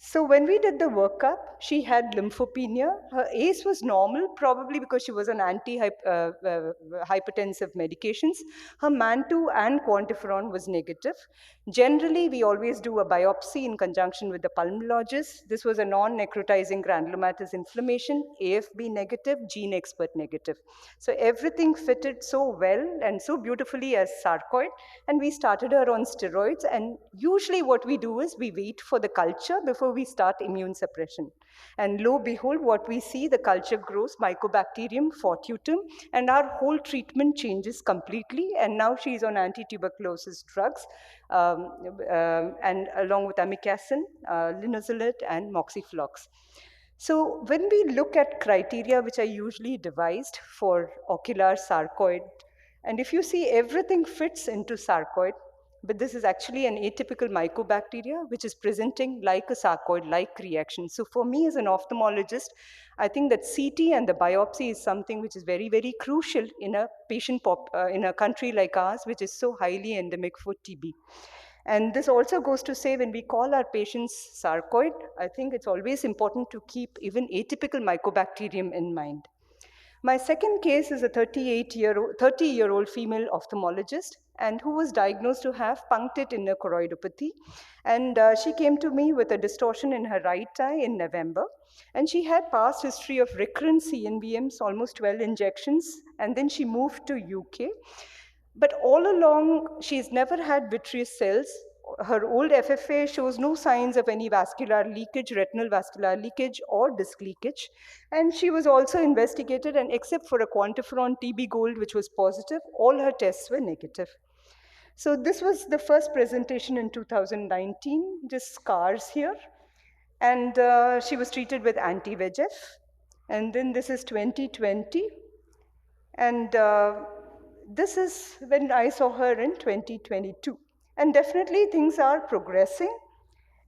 So when we did the workup, she had lymphopenia. Her ACE was normal, probably because she was on anti-hypertensive medications. Her MAN2 and quantiferon was negative. Generally, we always do a biopsy in conjunction with the pulmonologist. This was a non-necrotizing granulomatous inflammation, AFB negative, gene expert negative. So everything fitted so well and so beautifully as sarcoid, and we started her on steroids. And usually what we do is we wait for the culture before we start immune suppression. And lo behold, what we see, the culture grows Mycobacterium fortuitum, and our whole treatment changes completely. And now she's on anti-tuberculosis drugs, and along with amikacin, linezolid, and moxiflox. So when we look at criteria which are usually devised for ocular sarcoid, and if you see, everything fits into sarcoid, but this is actually an atypical mycobacteria which is presenting like a sarcoid-like reaction. So for me as an ophthalmologist, I think that CT and the biopsy is something which is very, very crucial in a patient in a country like ours, which is so highly endemic for TB. And this also goes to say when we call our patients sarcoid, I think it's always important to keep even atypical mycobacterium in mind. My second case is a 30-year-old female ophthalmologist and who was diagnosed to have punctate inner choroidopathy. And she came to me with a distortion in her right eye in November. And she had past history of recurrent CNVMs, almost 12 injections, and then she moved to UK. But all along, she's never had vitreous cells. Her old FFA shows no signs of any vascular leakage, retinal vascular leakage, or disc leakage. And she was also investigated, and except for a quantiferon TB Gold, which was positive, all her tests were negative. So this was the first presentation in 2019, just scars here. And she was treated with anti-VEGF. And then this is 2020. And this is when I saw her in 2022. And definitely things are progressing.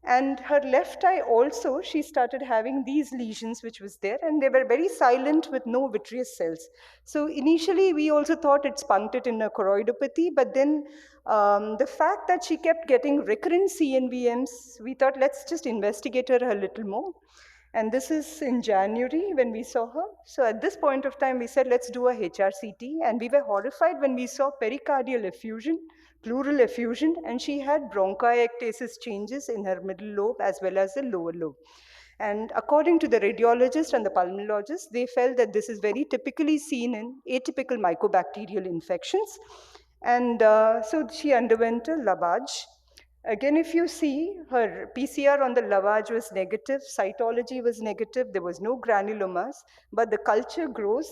And her left eye also, she started having these lesions which was there, and they were very silent with no vitreous cells. So initially we also thought it's punctate in a choroidopathy, but then the fact that she kept getting recurrent CNVMs, we thought let's just investigate her a little more. And this is in January when we saw her. So at this point of time, we said, let's do a HRCT. And we were horrified when we saw pericardial effusion, pleural effusion, and she had bronchiectasis changes in her middle lobe as well as the lower lobe. And according to the radiologist and the pulmonologist, they felt that this is very typically seen in atypical mycobacterial infections. And so she underwent a lavage. Again, if you see, her PCR on the lavage was negative, cytology was negative, there was no granulomas, but the culture grows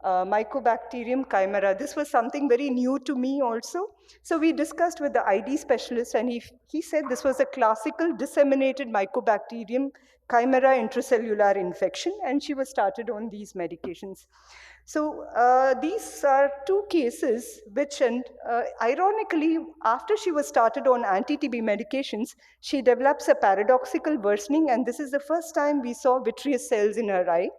Mycobacterium chimera. This was something very new to me also. So we discussed with the ID specialist, and he said this was a classical disseminated Mycobacterium chimera intracellular infection, and she was started on these medications. So these are two cases which, and ironically, after she was started on anti-TB medications, she develops a paradoxical worsening, and this is the first time we saw vitreous cells in her eye.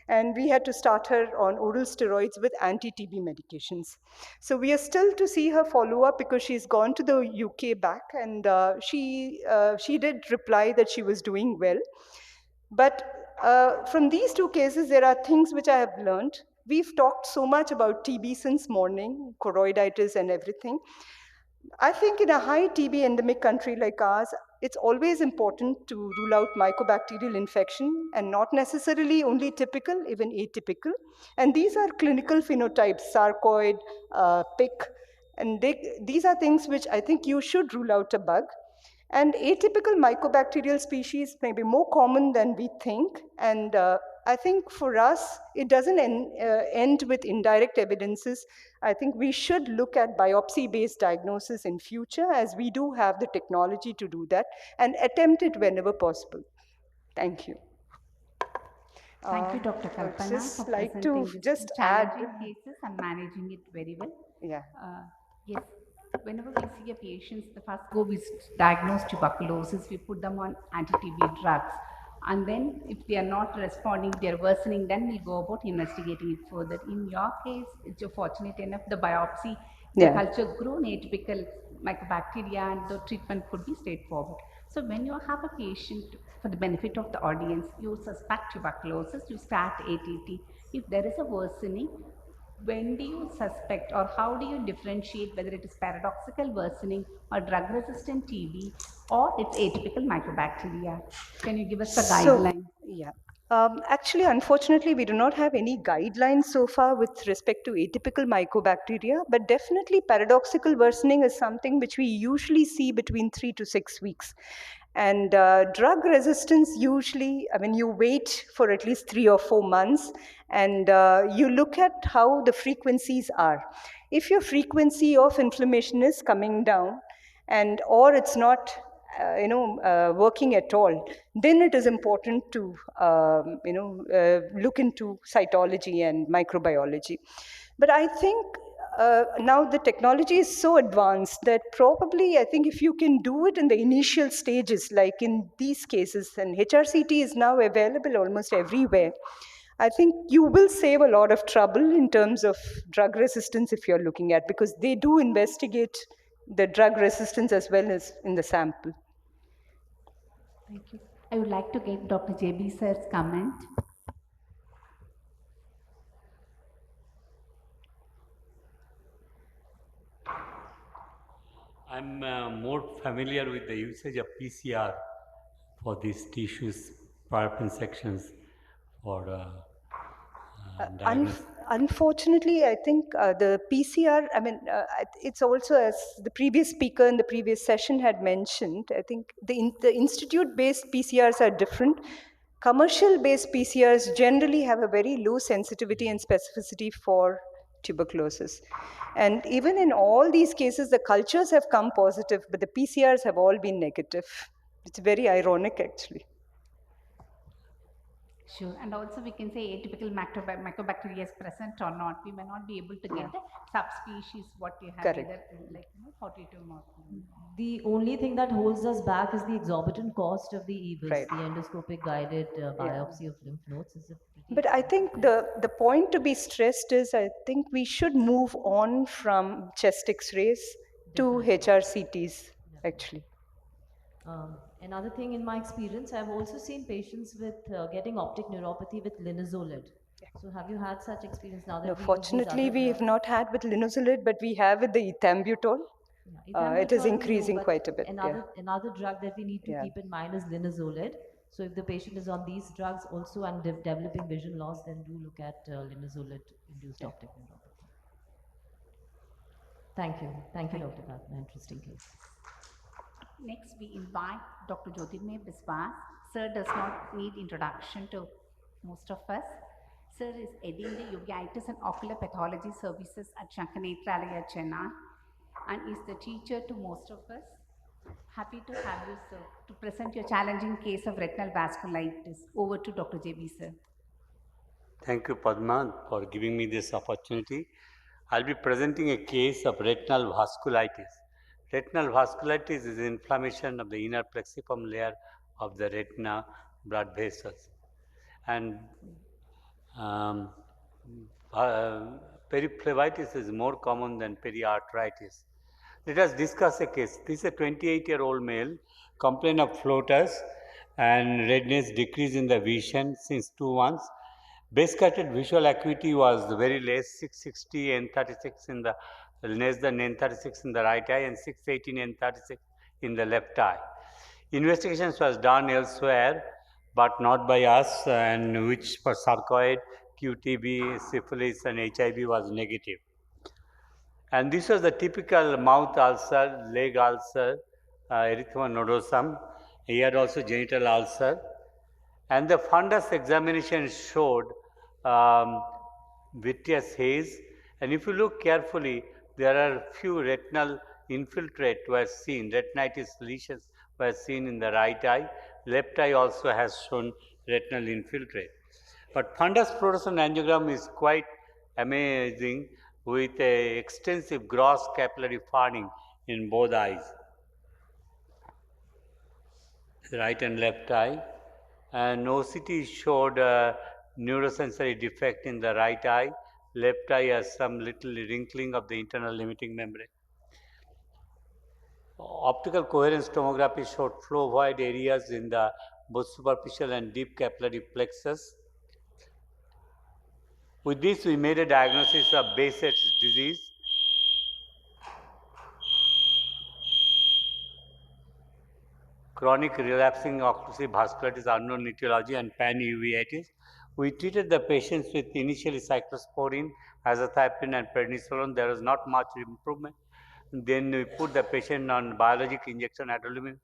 And we had to start her on oral steroids with anti-TB medications. So we are still to see her follow up because she's gone to the UK back, and she did reply that she was doing well. But from these two cases, there are things which I have learned. We've talked so much about TB since morning, choroiditis and everything. I think in a high TB endemic country like ours, it's always important to rule out mycobacterial infection, and not necessarily only typical, even atypical. And these are clinical phenotypes, sarcoid, PIC, and these are things which I think you should rule out a bug. And atypical mycobacterial species may be more common than we think, and I think for us, it doesn't end with indirect evidences. I think we should look at biopsy-based diagnosis in future, as we do have the technology to do that, and attempt it whenever possible. Thank you. Thank you, Dr. Kalpana, just for like presenting to these just two add challenging cases and managing it very well. Yeah. Yes, whenever we see a patient, the first go is diagnose tuberculosis, we put them on anti-TB drugs. And then if they are not responding, they are worsening, then we'll go about investigating it further. In your case, it's you're fortunate enough, the biopsy, the culture grown atypical mycobacteria, and the treatment could be straightforward. So when you have a patient, for the benefit of the audience, you suspect tuberculosis, you start ATT. If there is a worsening, when do you suspect, or how do you differentiate whether it is paradoxical worsening or drug-resistant TB or it's atypical mycobacteria? Can you give us a guideline? Yeah. Actually, unfortunately, we do not have any guidelines so far with respect to atypical mycobacteria, but definitely paradoxical worsening is something which we usually see between 3 to 6 weeks. And drug resistance usually, I mean, you wait for at least 3 or 4 months, and you look at how the frequencies are. If your frequency of inflammation is coming down, and or it's not working at all, then it is important to look into cytology and microbiology. But I think now the technology is so advanced that probably I think if you can do it in the initial stages, like in these cases, and HRCT is now available almost everywhere, I think you will save a lot of trouble in terms of drug resistance if you're looking at, because they do investigate the drug resistance as well as in the sample. Thank you. I would like to get Dr. JB sir's comment. I'm more familiar with the usage of PCR for these tissues, paraffin sections for diagnosis. Unfortunately, I think the PCR, it's also, as the previous speaker in the previous session had mentioned, I think the institute-based PCRs are different. Commercial-based PCRs generally have a very low sensitivity and specificity for tuberculosis. And even in all these cases, the cultures have come positive, but the PCRs have all been negative. It's very ironic, actually. Sure, and also we can say atypical mycobacteria is present or not. We may not be able to get the subspecies what you have Correct. either like 42 morphine. The only thing that holds us back is the exorbitant cost of the EBIS, Right. the endoscopic guided biopsy of lymph nodes. Is a pretty But I think the point to be stressed is I think we should move on from chest X-rays to HRCTs, actually. Another thing in my experience, I've also seen patients with getting optic neuropathy with linezolid. So have you had such experience now that No, we use these fortunately, other we have drugs? not had with linezolid, but we have with the ethambutol. It is Ethambutol we know, increasing but quite a bit. Another drug that we need to keep in mind is linezolid. So if the patient is on these drugs also and developing vision loss, then do look at linezolid-induced optic neuropathy. Thank you. Thank you, Dr. Katna. Interesting case. Next, we invite Dr. Jyotirmay Biswas. Sir does not need introduction to most of us. Sir is heading the Uveitis and Ocular Pathology Services at Shankanetralaya, Chennai, and is the teacher to most of us. Happy to have you, sir, to present your challenging case of retinal vasculitis. Over to Dr. JB, sir. Thank you, Padma, for giving me this opportunity. I'll be presenting a case of retinal vasculitis. Retinal vasculitis is inflammation of the inner plexiform layer of the retina blood vessels. And periphlebotitis is more common than periarteritis. Let us discuss a case. This is a 28-year-old male, complained of floaters and redness, decrease in the vision since 2 months. Base-corrected visual acuity was very less, 660 N36 in the less than N36 in the right eye and 618 N36 in the left eye. Investigations was done elsewhere, but not by us, and which for sarcoid, QTB, syphilis, and HIV was negative. And this was the typical mouth ulcer, leg ulcer, erythema nodosum. He had also genital ulcer. And the fundus examination showed vitreous haze. And if you look carefully, there are few retinal infiltrate were seen, retinitis lesions were seen in the right eye. Left eye also has shown retinal infiltrate. But fundus fluorescent angiogram is quite amazing with a extensive gross capillary farming in both eyes, right and left eye. And OCT showed a neurosensory defect in the right eye. Left eye has some little wrinkling of the internal limiting membrane. Optical coherence tomography showed flow void areas in the both superficial and deep capillary plexus. With this, we made a diagnosis of Behçet's disease. Chronic relapsing occlusive vasculitis, unknown etiology, and pan-uveitis. We treated the patients with initially cyclosporine, azathioprine, and prednisolone. There was not much improvement. Then we put the patient on biologic injection adalimumab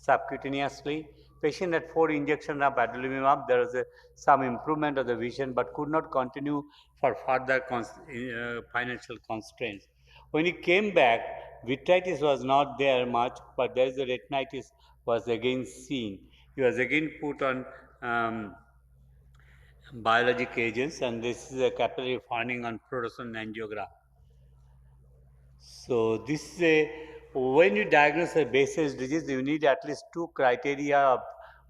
subcutaneously. Patient had 4 injections of adalimumab. There was some improvement of the vision, but could not continue for further financial constraints. When he came back, vitritis was not there much, but there is a retinitis was again seen. He was again put on biologic agents, and this is a capillary farming on fluorescent angiogram. So this is a, when you diagnose a Behçet's disease, you need at least 2 criteria of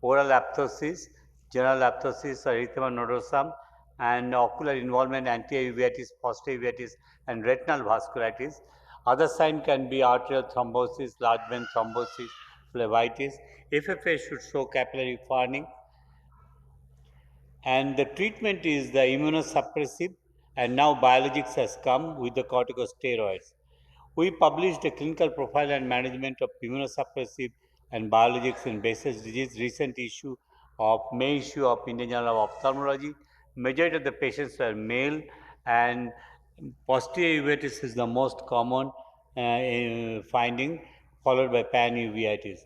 oral apoptosis, general apoptosis, or erythema nodosum, and ocular involvement, anti-uveitis, post-uveitis, and retinal vasculitis. Other sign can be arterial thrombosis, large vein thrombosis, phlebitis. FFA should show capillary farning. And the treatment is the immunosuppressive, and now biologics has come with the corticosteroids. We published a clinical profile and management of immunosuppressive and biologics in Behçet's disease, recent issue of May issue of Indian Journal of Ophthalmology. Majority of the patients were male, and posterior uveitis is the most common finding, followed by pan-uveitis.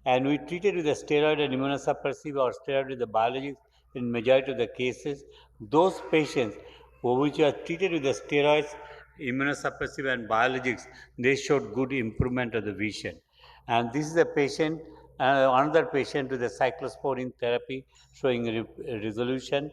And we treated with the steroid and immunosuppressive or steroid with the biologics in majority of the cases. Those patients which are treated with the steroids, immunosuppressive and biologics, they showed good improvement of the vision. And this is a patient, another patient with a cyclosporine therapy showing resolution.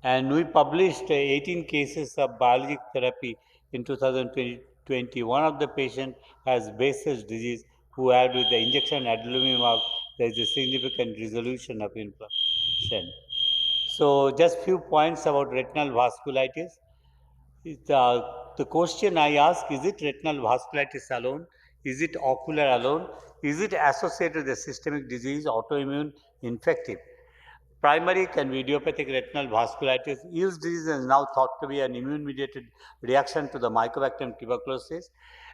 And we published 18 cases of biologic therapy in 2020. One of the patients has Behçet's disease who had with the injection adalimumab, there is a significant resolution of inflammation. So just few points about retinal vasculitis. The question I ask, is it retinal vasculitis alone? Is it ocular alone? Is it associated with a systemic disease, autoimmune, infective? Primary can be idiopathic retinal vasculitis. Ewes disease is now thought to be an immune-mediated reaction to the Mycobacterium tuberculosis,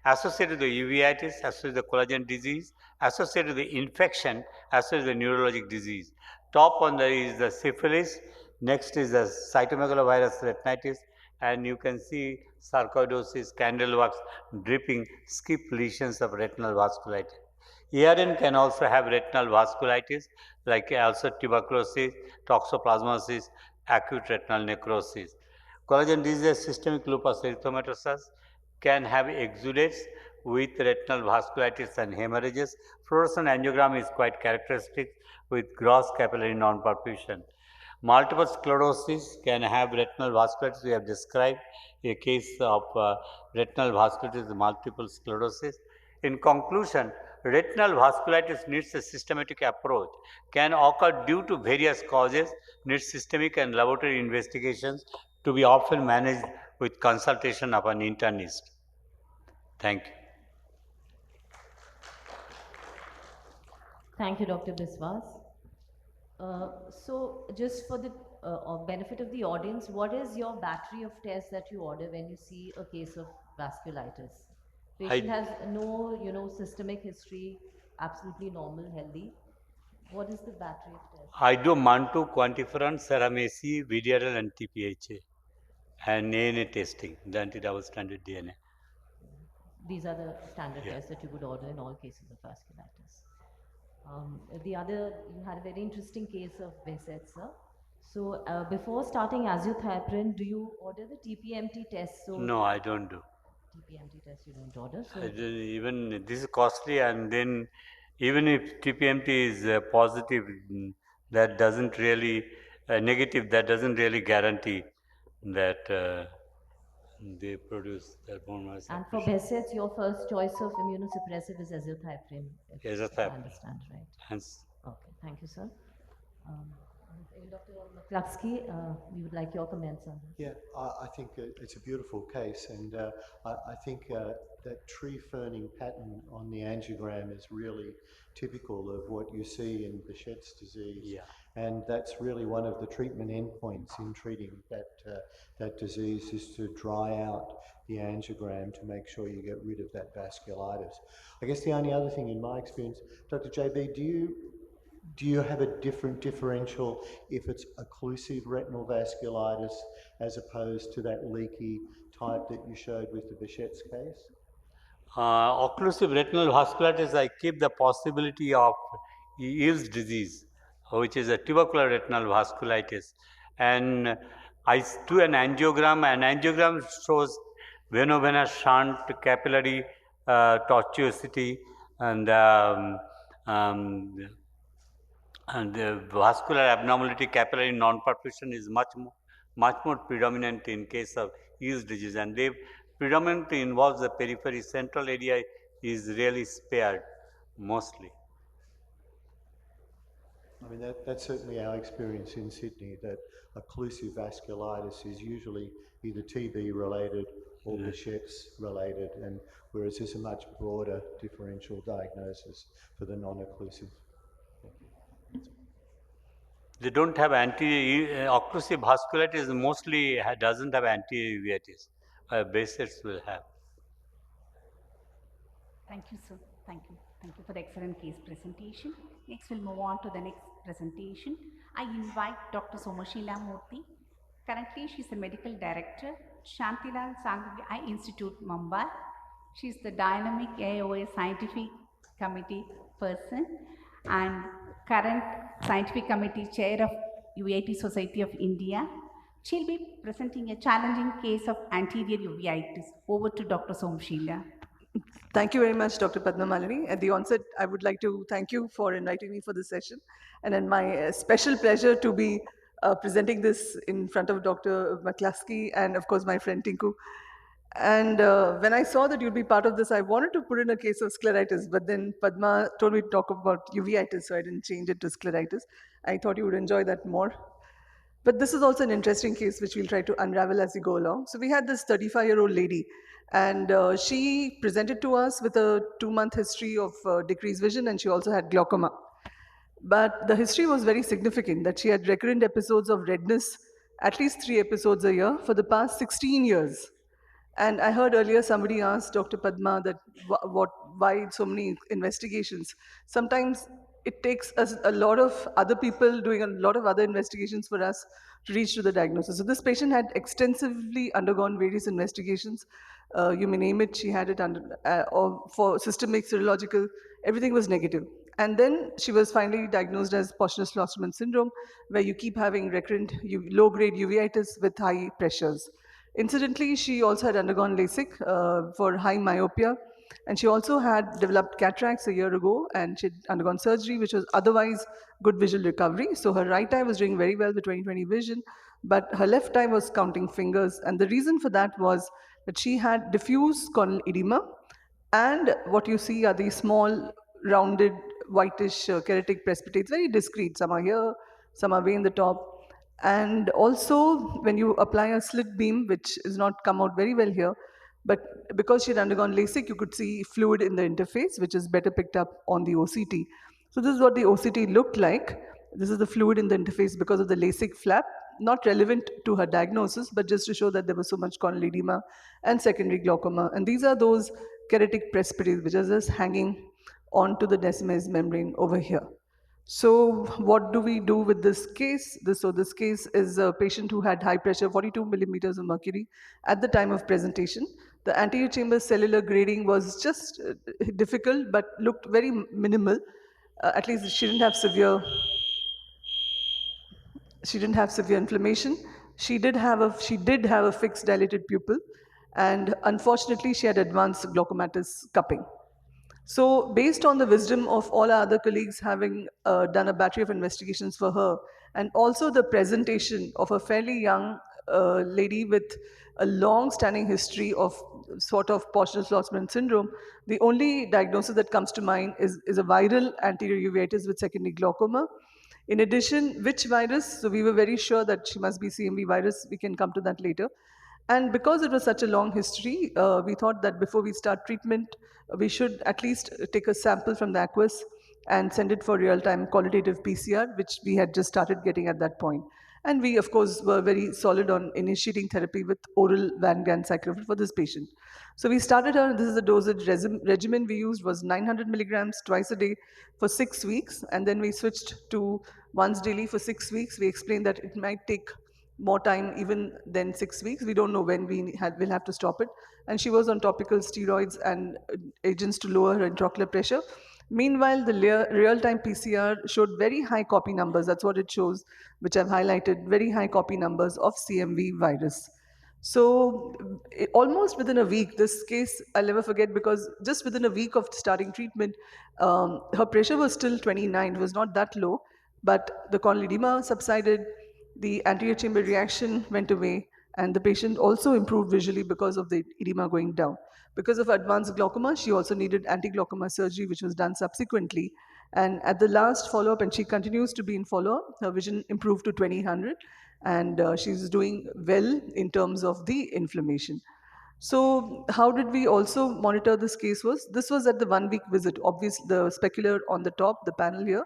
associated with uveitis, associated with collagen disease, associated with infection, associated with neurologic disease. Top on there is the syphilis, next is the cytomegalovirus retinitis, and you can see sarcoidosis, candleworks, dripping, skip lesions of retinal vasculitis. ARN can also have retinal vasculitis, like also tuberculosis, toxoplasmosis, acute retinal necrosis. Collagen disease, systemic lupus erythematosus, can have exudates with retinal vasculitis and hemorrhages. Fluorescent angiogram is quite characteristic with gross capillary non-perfusion. Multiple sclerosis can have retinal vasculitis. We have described a case of retinal vasculitis, multiple sclerosis. In conclusion, retinal vasculitis needs a systematic approach, can occur due to various causes, needs systemic and laboratory investigations to be often managed with consultation of an internist. Thank you. Thank you, Dr. Biswas. So just for the benefit of the audience, what is your battery of tests that you order when you see a case of vasculitis? Patient has no, systemic history, absolutely normal, healthy. What is the battery of tests? I do Mantoux, quantiferon, ceramacin, VDRL and TPHA and ANA testing, the anti-double stranded DNA. These are the standard tests that you would order in all cases of vasculitis. The other, you had a very interesting case of Behçet's, sir. So before starting azathioprine, do you order the TPMT test? So no, I don't do. TPMT test you don't order. So even this is costly, and then even if TPMT is positive, that doesn't really negative. That doesn't really guarantee that they produce that bone marrow and for suppression. Behçet's, your first choice of immunosuppressive is azathioprine. If I understand right. Hence, okay, thank you, sir. Dr. McCluskey, we would like your comments on this. Yeah, I think it's a beautiful case, and I think that tree ferning pattern on the angiogram is really typical of what you see in Behçet's disease. Yeah. And that's really one of the treatment endpoints in treating that disease, is to dry out the angiogram to make sure you get rid of that vasculitis. I guess the only other thing in my experience, Dr. JB, do you have a different differential if it's occlusive retinal vasculitis as opposed to that leaky type that you showed with the Behçet's case? Occlusive retinal vasculitis, I keep the possibility of Eve's disease, which is a tubercular retinal vasculitis. And I do an angiogram, and angiogram shows veno-venous shunt, capillary tortuosity, and the vascular abnormality, capillary non-perfusion is much more predominant in case of Eve's disease, and they predominantly involves the periphery. Central area is really spared mostly. I mean, that's certainly our experience in Sydney, that occlusive vasculitis is usually either TB related all the chefs related, and whereas there's a much broader differential diagnosis for the non-occlusive. They don't have occlusive vasculitis mostly doesn't have anterior uveitis. Base sets will have. Thank you, sir. Thank you. Thank you for the excellent case presentation. Next, we'll move on to the next presentation. I invite Dr. Somashila Murthy. Currently, she's the medical director, Shantilal Sanghavi Eye Institute, Mumbai. She's the dynamic AOA scientific committee person and current scientific committee chair of Uveitis Society of India. She'll be presenting a challenging case of anterior uveitis. Over to Dr. Somashila. Thank you very much, Dr. Padma Malini. At the onset, I would like to thank you for inviting me for this session. And then my special pleasure to be presenting this in front of Dr. McCluskey and, of course, my friend Tinku. And when I saw that you'd be part of this, I wanted to put in a case of scleritis, but then Padma told me to talk about uveitis, so I didn't change it to scleritis. I thought you would enjoy that more. But this is also an interesting case which we'll try to unravel as we go along. So we had this 35-year-old lady, and she presented to us with a 2-month history of decreased vision, and she also had glaucoma. But the history was very significant, that she had recurrent episodes of redness, at least 3 episodes a year, for the past 16 years. And I heard earlier somebody asked Dr. Padma that why so many investigations. Sometimes it takes us a lot of other people doing a lot of other investigations for us to reach to the diagnosis. So this patient had extensively undergone various investigations. You may name it, she had it under, or for systemic, serological, everything was negative. And then she was finally diagnosed as Poshner-Schlosterman syndrome, where you keep having recurrent low-grade uveitis with high pressures. Incidentally, she also had undergone LASIK for high myopia, and she also had developed cataracts a year ago, and she had undergone surgery, which was otherwise good visual recovery. So her right eye was doing very well with 20/20 vision, but her left eye was counting fingers. And the reason for that was that she had diffuse corneal edema, and what you see are these small, rounded, whitish keratic precipitates, very discrete. Some are here, some are way in the top. And also, when you apply a slit beam, which is not come out very well here, but because she had undergone LASIK, you could see fluid in the interface, which is better picked up on the OCT. So this is what the OCT looked like. This is the fluid in the interface because of the LASIK flap, not relevant to her diagnosis, but just to show that there was so much corneal edema and secondary glaucoma. And these are those keratic precipitates, which are just hanging onto the Descemet's membrane over here. So what do we do with this case? This case is a patient who had high pressure, 42 millimeters of mercury at the time of presentation. The anterior chamber cellular grading was just difficult, but looked very minimal. At least she didn't have severe inflammation. She did have a fixed dilated pupil, and unfortunately she had advanced glaucomatous cupping. So based on the wisdom of all our other colleagues having done a battery of investigations for her, and also the presentation of a fairly young lady with a long-standing history of sort of Poshner-Schlosterman syndrome, the only diagnosis that comes to mind is a viral anterior uveitis with secondary glaucoma. In addition, which virus? So we were very sure that she must be CMV virus. We can come to that later. And because it was such a long history, we thought that before we start treatment, we should at least take a sample from the aqueous and send it for real-time qualitative PCR, which we had just started getting at that point. And we, of course, were very solid on initiating therapy with oral Van-Gan cyclophosphamide for this patient. So we started her, this is the dosage regimen we used was 900 milligrams twice a day for 6 weeks. And then we switched to once daily for 6 weeks. We explained that it might take more time even than 6 weeks. We don't know when we'll have to stop it. And she was on topical steroids and agents to lower her intraocular pressure. Meanwhile, the real-time PCR showed very high copy numbers. That's what it shows, which I've highlighted, very high copy numbers of CMV virus. So almost within a week, this case I'll never forget, because just within a week of starting treatment, her pressure was still 29. It was not that low, but the corneal edema subsided, the anterior chamber reaction went away, and the patient also improved visually because of the edema going down. Because of advanced glaucoma, she also needed anti-glaucoma surgery, which was done subsequently. And at the last follow-up, and she continues to be in follow-up, her vision improved to 20/100, and she's doing well in terms of the inflammation. So how did we also monitor this case this was at the 1 week visit. Obviously, the specular on the top, the panel here.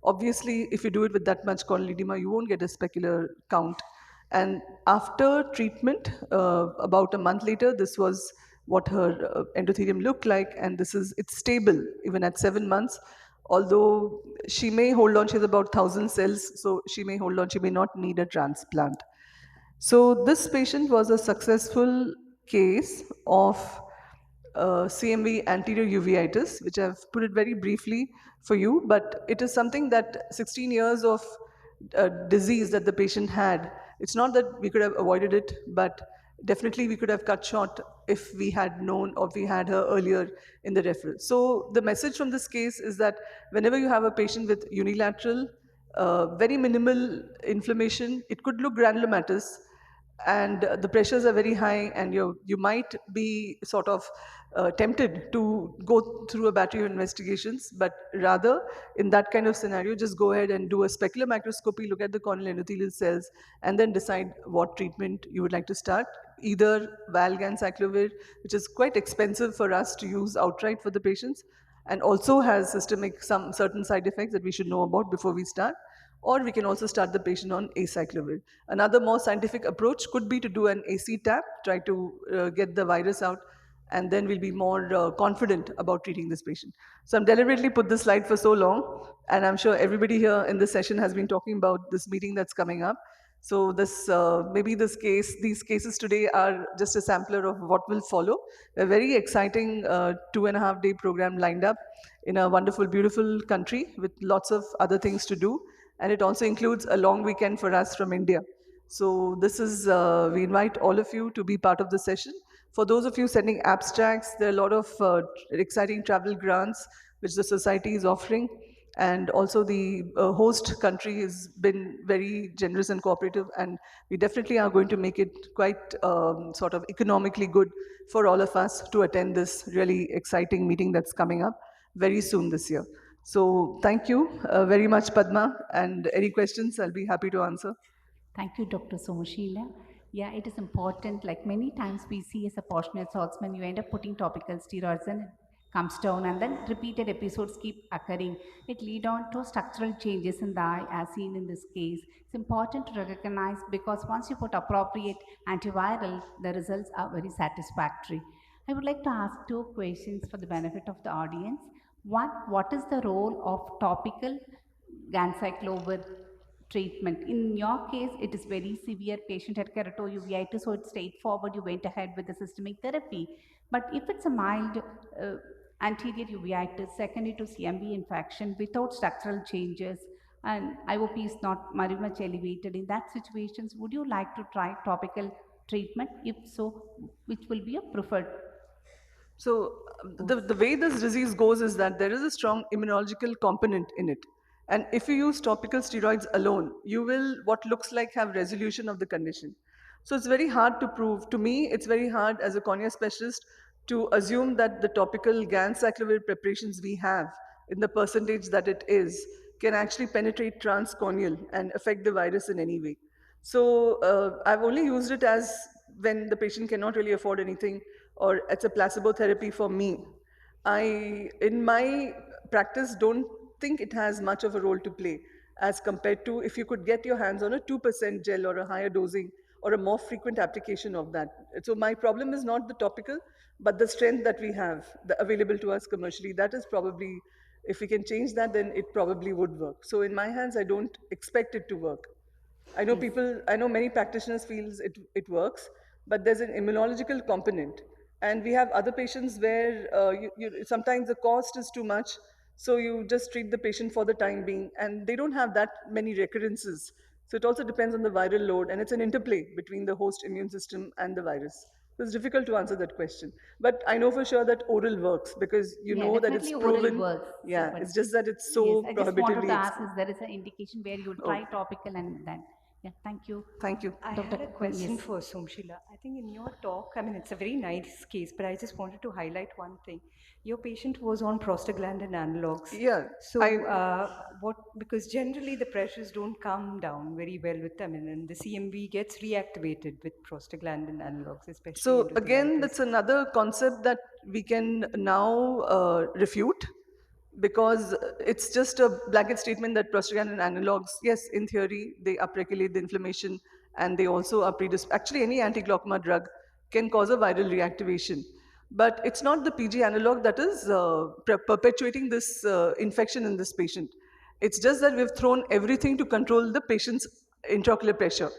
Obviously, if you do it with that much corneal edema, you won't get a specular count. And after treatment, about a month later, this was what her endothelium looked like, and it's stable even at 7 months. Although she may hold on, she has about 1,000 cells, so she may hold on, she may not need a transplant. So this patient was a successful case of CMV anterior uveitis, which I've put it very briefly for you, but it is something that 16 years of disease that the patient had. It's not that we could have avoided it, but definitely we could have cut short if we had known or we had her earlier in the referral. So the message from this case is that whenever you have a patient with unilateral, very minimal inflammation, it could look granulomatous, and the pressures are very high, and you might be sort of tempted to go through a battery of investigations, but rather in that kind of scenario, just go ahead and do a specular microscopy, look at the corneal endothelial cells, and then decide what treatment you would like to start. Either valganciclovir, which is quite expensive for us to use outright for the patients, and also has some certain side effects that we should know about before we start, or we can also start the patient on acyclovir. Another more scientific approach could be to do an AC tap, try to get the virus out, and then we'll be more confident about treating this patient. So I'm deliberately put this slide for so long, and I'm sure everybody here in this session has been talking about this meeting that's coming up. So these cases today are just a sampler of what will follow. A very exciting 2.5-day program lined up in a wonderful, beautiful country with lots of other things to do. And it also includes a long weekend for us from India. So we invite all of you to be part of the session. For those of you sending abstracts, there are a lot of exciting travel grants which the society is offering. And also the host country has been very generous and cooperative, and we definitely are going to make it quite sort of economically good for all of us to attend this really exciting meeting that's coming up very soon this year. So thank you very much, Padma, and any questions I'll be happy to answer. Thank you, Dr. Somashila. Yeah, it is important. Like many times we see as a passionate swordsman, you end up putting topical steroids and it comes down, and then repeated episodes keep occurring. It lead on to structural changes in the eye as seen in this case. It's important to recognize because once you put appropriate antiviral, the results are very satisfactory. I would like to ask two questions for the benefit of the audience. One, what is the role of topical ganciclovir treatment? In your case, it is very severe. Patient had keratouveitis, so it's straightforward. You went ahead with the systemic therapy. But if it's a mild anterior uveitis, secondary to CMV infection without structural changes, and IOP is not very much elevated, in that situations, would you like to try topical treatment? If so, which will be a preferred? So the way this disease goes is that there is a strong immunological component in it. And if you use topical steroids alone, you will, what looks like, have resolution of the condition. So it's very hard to prove. To me, it's very hard as a cornea specialist to assume that the topical ganciclovir preparations we have, in the percentage that it is, can actually penetrate transcorneal and affect the virus in any way. So I've only used it as when the patient cannot really afford anything, or it's a placebo therapy for me. In my practice, don't think it has much of a role to play as compared to if you could get your hands on a 2% gel or a higher dosing or a more frequent application of that. So my problem is not the topical, but the strength that we have available to us commercially. That is probably, if we can change that, then it probably would work. So in my hands, I don't expect it to work. I know many practitioners feels it works, but there's an immunological component. And we have other patients where sometimes the cost is too much, so you just treat the patient for the time being, and they don't have that many recurrences. So it also depends on the viral load, and it's an interplay between the host immune system and the virus. So it's difficult to answer that question. But I know for sure that oral works because you know that it's proven. Works, yeah, so, it's just that it's so yes, I just wanted prohibitively to ask, is there is an indication where you will try topical and then Yeah, thank you. Thank you. I Dr. had a question Yes. for Somshila. I think in your talk, I mean, it's a very nice case, but I just wanted to highlight one thing. Your patient was on prostaglandin analogs. Yeah, So, because generally the pressures don't come down very well with them, and the CMV gets reactivated with prostaglandin analogs, especially So in again, uveitis. that's another concept that we can now refute, because it's just a blanket statement that prostaglandin analogs, yes, in theory, they upregulate the inflammation and they also are predisposed. Actually, any anti-glaucoma drug can cause a viral reactivation. But it's not the PG analog that is perpetuating this infection in this patient. It's just that we've thrown everything to control the patient's intraocular pressure.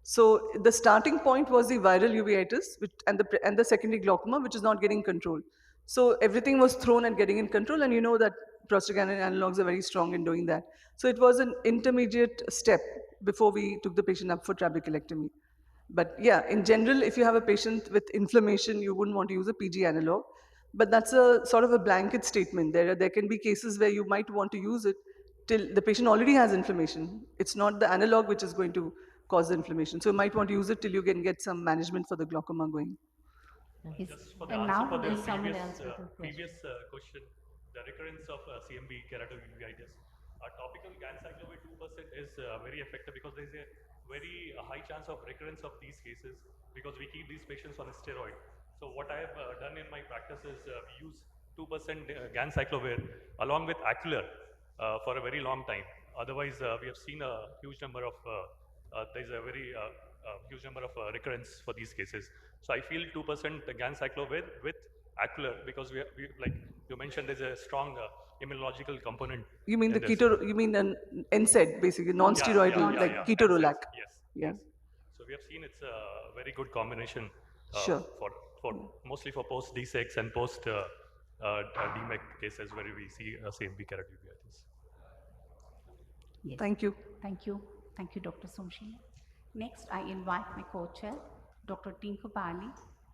So the starting point was the viral uveitis and the secondary glaucoma, which is not getting controlled. So everything was thrown and getting in control, and you know that prostaglandin analogs are very strong in doing that. So it was an intermediate step before we took the patient up for trabeculectomy. But yeah, in general, if you have a patient with inflammation, you wouldn't want to use a PG analog. But that's a sort of a blanket statement. There can be cases where you might want to use it till the patient already has inflammation. It's not the analog which is going to cause the inflammation. So you might want to use it till you can get some management for the glaucoma going. Yes. Just for the And answer now for the there's someone previous, else with a previous question, the recurrence of CMV keratoconjunctivitis. Topical gancyclovir 2% is very effective because there is a very high chance of recurrence of these cases because we keep these patients on a steroid. So what I have done in my practice is we use 2% gancyclovir along with Acular for a very long time. Otherwise, we have seen a huge number of there is a very huge number of recurrence for these cases. So I feel 2% gancyclovir with Acular because we like you mentioned there's a strong immunological component. You mean in the this. keto? You mean an NSAID, basically non-steroidal, like ketorolac? NSAIDs, yes. Yeah. Yes. So we have seen it's a very good combination Sure. for mostly for post D6 and post DMEC cases where we see CMV keratoconjunctivitis. Yes. Thank you. Thank you. Thank you, Dr. Somshila. Next, I invite my co-chair, Dr. Tinku Bali,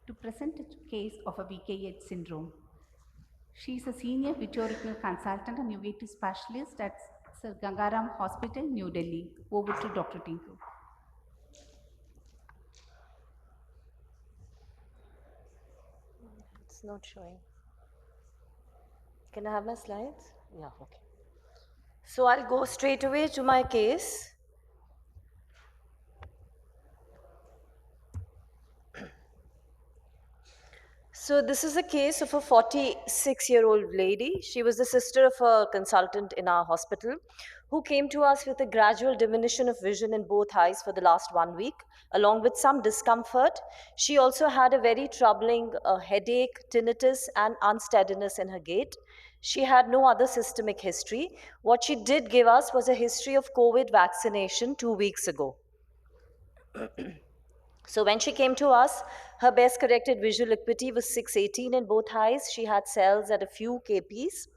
to present a case of a VKH syndrome. She is a senior vitreoretinal consultant and Uveitis specialist at Sir Gangaram Hospital, New Delhi. Over to Dr. Tinku. It's not showing. Can I have my slides? Yeah, okay. So I'll go straight away to my case. So this is a case of a 46-year-old lady. She was the sister of a consultant in our hospital who came to us with a gradual diminution of vision in both eyes for the last 1 week, along with some discomfort. She also had a very troubling headache, tinnitus, and unsteadiness in her gait. She had no other systemic history. What she did give us was a history of COVID vaccination 2 weeks ago. So when she came to us, her best corrected visual acuity was 618 in both eyes. She had cells at a few kps.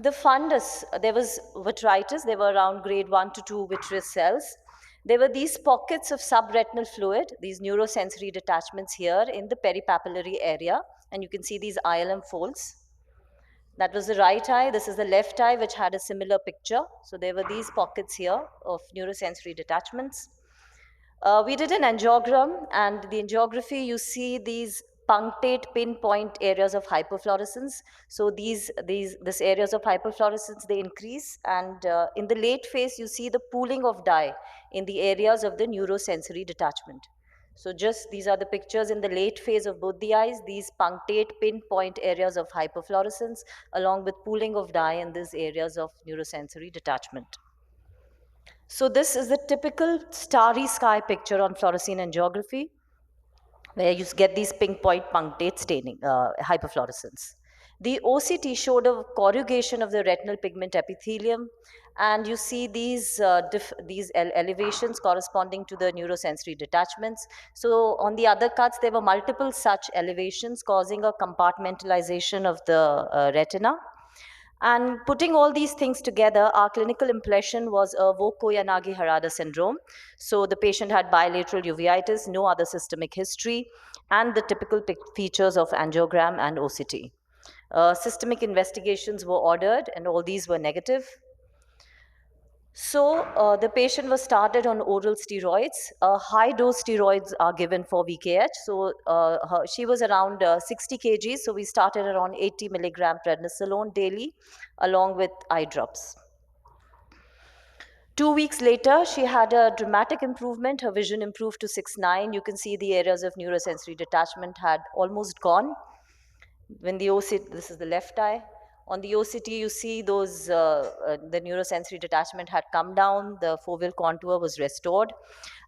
The fundus, there was vitritis. There were around grade 1 to 2 vitreous cells. There were these pockets of subretinal fluid, these neurosensory detachments here in the peripapillary area. And you can see these ILM folds. That was the right eye. This is the left eye, which had a similar picture. So there were these pockets here of neurosensory detachments. We did an angiogram, and the angiography, you see these punctate pinpoint areas of hyperfluorescence. So these areas of hyperfluorescence, they increase, and in the late phase, you see the pooling of dye in the areas of the neurosensory detachment. So just these are the pictures in the late phase of both the eyes, these punctate pinpoint areas of hyperfluorescence, along with pooling of dye in these areas of neurosensory detachment. So this is the typical starry sky picture on fluorescein angiography, where you get these pink point punctate staining, hyperfluorescence. The OCT showed a corrugation of the retinal pigment epithelium, and you see these elevations corresponding to the neurosensory detachments. So on the other cuts, there were multiple such elevations causing a compartmentalization of the retina. And putting all these things together, our clinical impression was a Vogt-Koyanagi-Harada syndrome. So the patient had bilateral uveitis, no other systemic history, and the typical features of angiogram and OCT. Systemic investigations were ordered, and all these were negative. So the patient was started on oral steroids. High dose steroids are given for VKH. So she was around 60 kgs. So we started around 80 milligram prednisolone daily along with eye drops. 2 weeks later, she had a dramatic improvement. Her vision improved to 6/9. You can see the areas of neurosensory detachment had almost gone. When the OCT, this is the left eye. On the OCT, you see those, the neurosensory detachment had come down, the foveal contour was restored.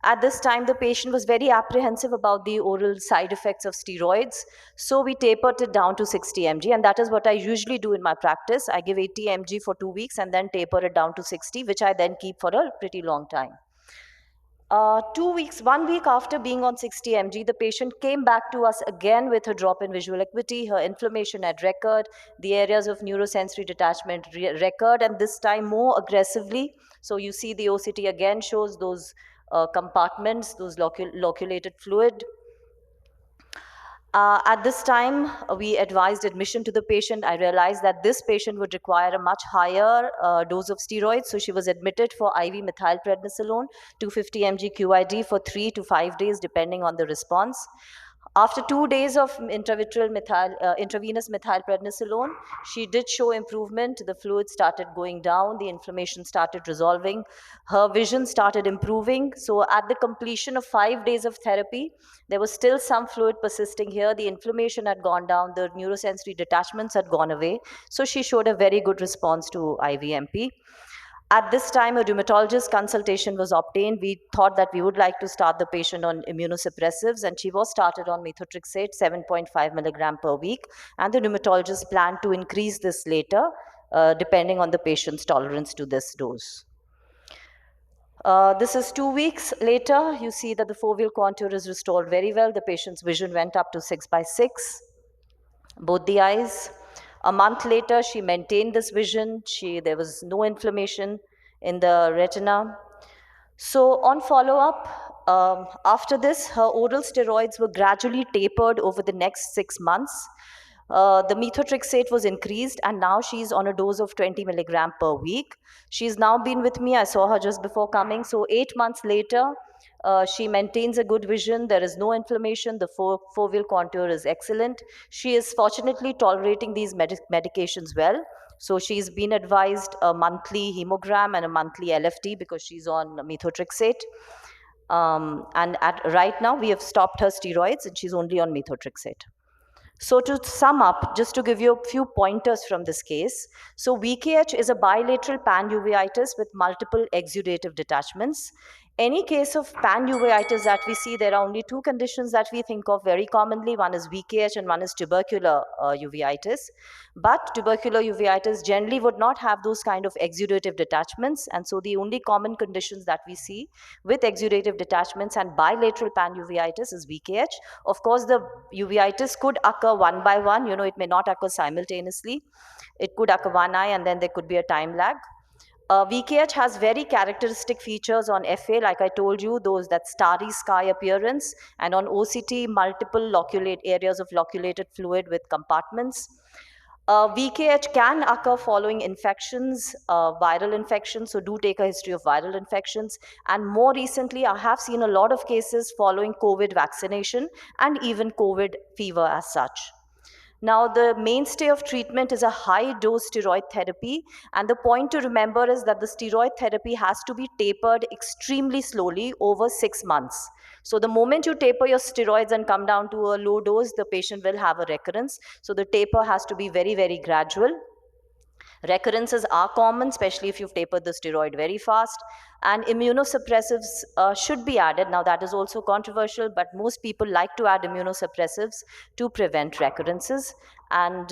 At this time, the patient was very apprehensive about the oral side effects of steroids. So we tapered it down to 60 mg, and that is what I usually do in my practice. I give 80 mg for 2 weeks and then taper it down to 60, which I then keep for a pretty long time. 1 week after being on 60 mg, the patient came back to us again with a drop in visual acuity. Her inflammation had recurred, the areas of neurosensory detachment recurred, and this time more aggressively. So you see the OCT again shows those compartments, those loculated fluid. At this time, we advised admission to the patient. I realized that this patient would require a much higher dose of steroids, so she was admitted for IV methylprednisolone, 250 mg QID for 3 to 5 days, depending on the response. After 2 days of intravenous methylprednisolone, she did show improvement. The fluid started going down, the inflammation started resolving, her vision started improving. So at the completion of 5 days of therapy, there was still some fluid persisting here. The inflammation had gone down, the neurosensory detachments had gone away. So she showed a very good response to IVMP. At this time, a rheumatologist consultation was obtained. We thought that we would like to start the patient on immunosuppressives, and she was started on methotrexate 7.5 milligram per week. And the rheumatologist planned to increase this later, depending on the patient's tolerance to this dose. This is 2 weeks later. You see that the foveal contour is restored very well. The patient's vision went up to 6/6, both the eyes. A month later, she maintained this vision. There was no inflammation in the retina. So on follow-up, after this, her oral steroids were gradually tapered over the next 6 months. The methotrexate was increased, and now she's on a dose of 20 milligram per week. She's now been with me. I saw her just before coming. So 8 months later, she maintains a good vision. There is no inflammation. The foveal contour is excellent. She is fortunately tolerating these medications well. So she's been advised a monthly hemogram and a monthly LFT because she's on methotrexate. And right now, we have stopped her steroids and she's only on methotrexate. So to sum up, just to give you a few pointers from this case, so VKH is a bilateral panuveitis with multiple exudative detachments. Any case of panuveitis that we see, there are only two conditions that we think of very commonly. One is VKH and one is tubercular uveitis. But tubercular uveitis generally would not have those kind of exudative detachments. And so the only common conditions that we see with exudative detachments and bilateral panuveitis is VKH. Of course, the uveitis could occur one by one. It may not occur simultaneously. It could occur one eye and then there could be a time lag. VKH has very characteristic features on FA, like I told you, that starry sky appearance, and on OCT, multiple areas of loculated fluid with compartments. VKH can occur following infections, viral infections, so do take a history of viral infections. And more recently, I have seen a lot of cases following COVID vaccination and even COVID fever as such. Now, the mainstay of treatment is a high-dose steroid therapy, and the point to remember is that the steroid therapy has to be tapered extremely slowly over 6 months. So the moment you taper your steroids and come down to a low dose, the patient will have a recurrence. So the taper has to be very, very gradual. Recurrences are common, especially if you've tapered the steroid very fast. And immunosuppressives should be added. Now, that is also controversial, but most people like to add immunosuppressives to prevent recurrences. And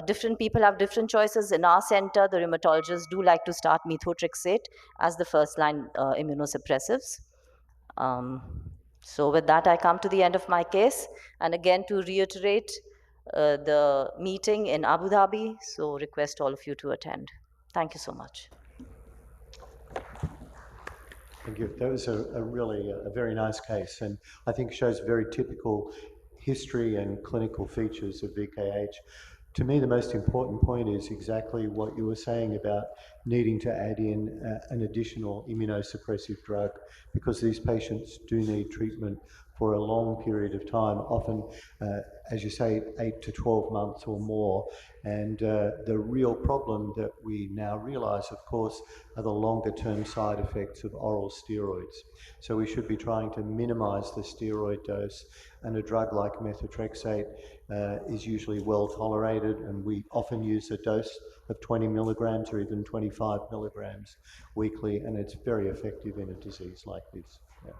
different people have different choices. In our center, the rheumatologists do like to start methotrexate as the first-line immunosuppressives. So with that, I come to the end of my case. And again, to reiterate, the meeting in Abu Dhabi, so request all of you to attend. Thank you so much. Thank you. That was a really very nice case, and I think shows very typical history and clinical features of VKH. To me, the most important point is exactly what you were saying about needing to add in an additional immunosuppressive drug, because these patients do need treatment for a long period of time, often, as you say, 8 to 12 months or more. And the real problem that we now realise, of course, are the longer term side effects of oral steroids. So we should be trying to minimise the steroid dose, and a drug like methotrexate is usually well tolerated, and we often use a dose of 20 milligrams or even 25 milligrams weekly, and it's very effective in a disease like this. Yeah.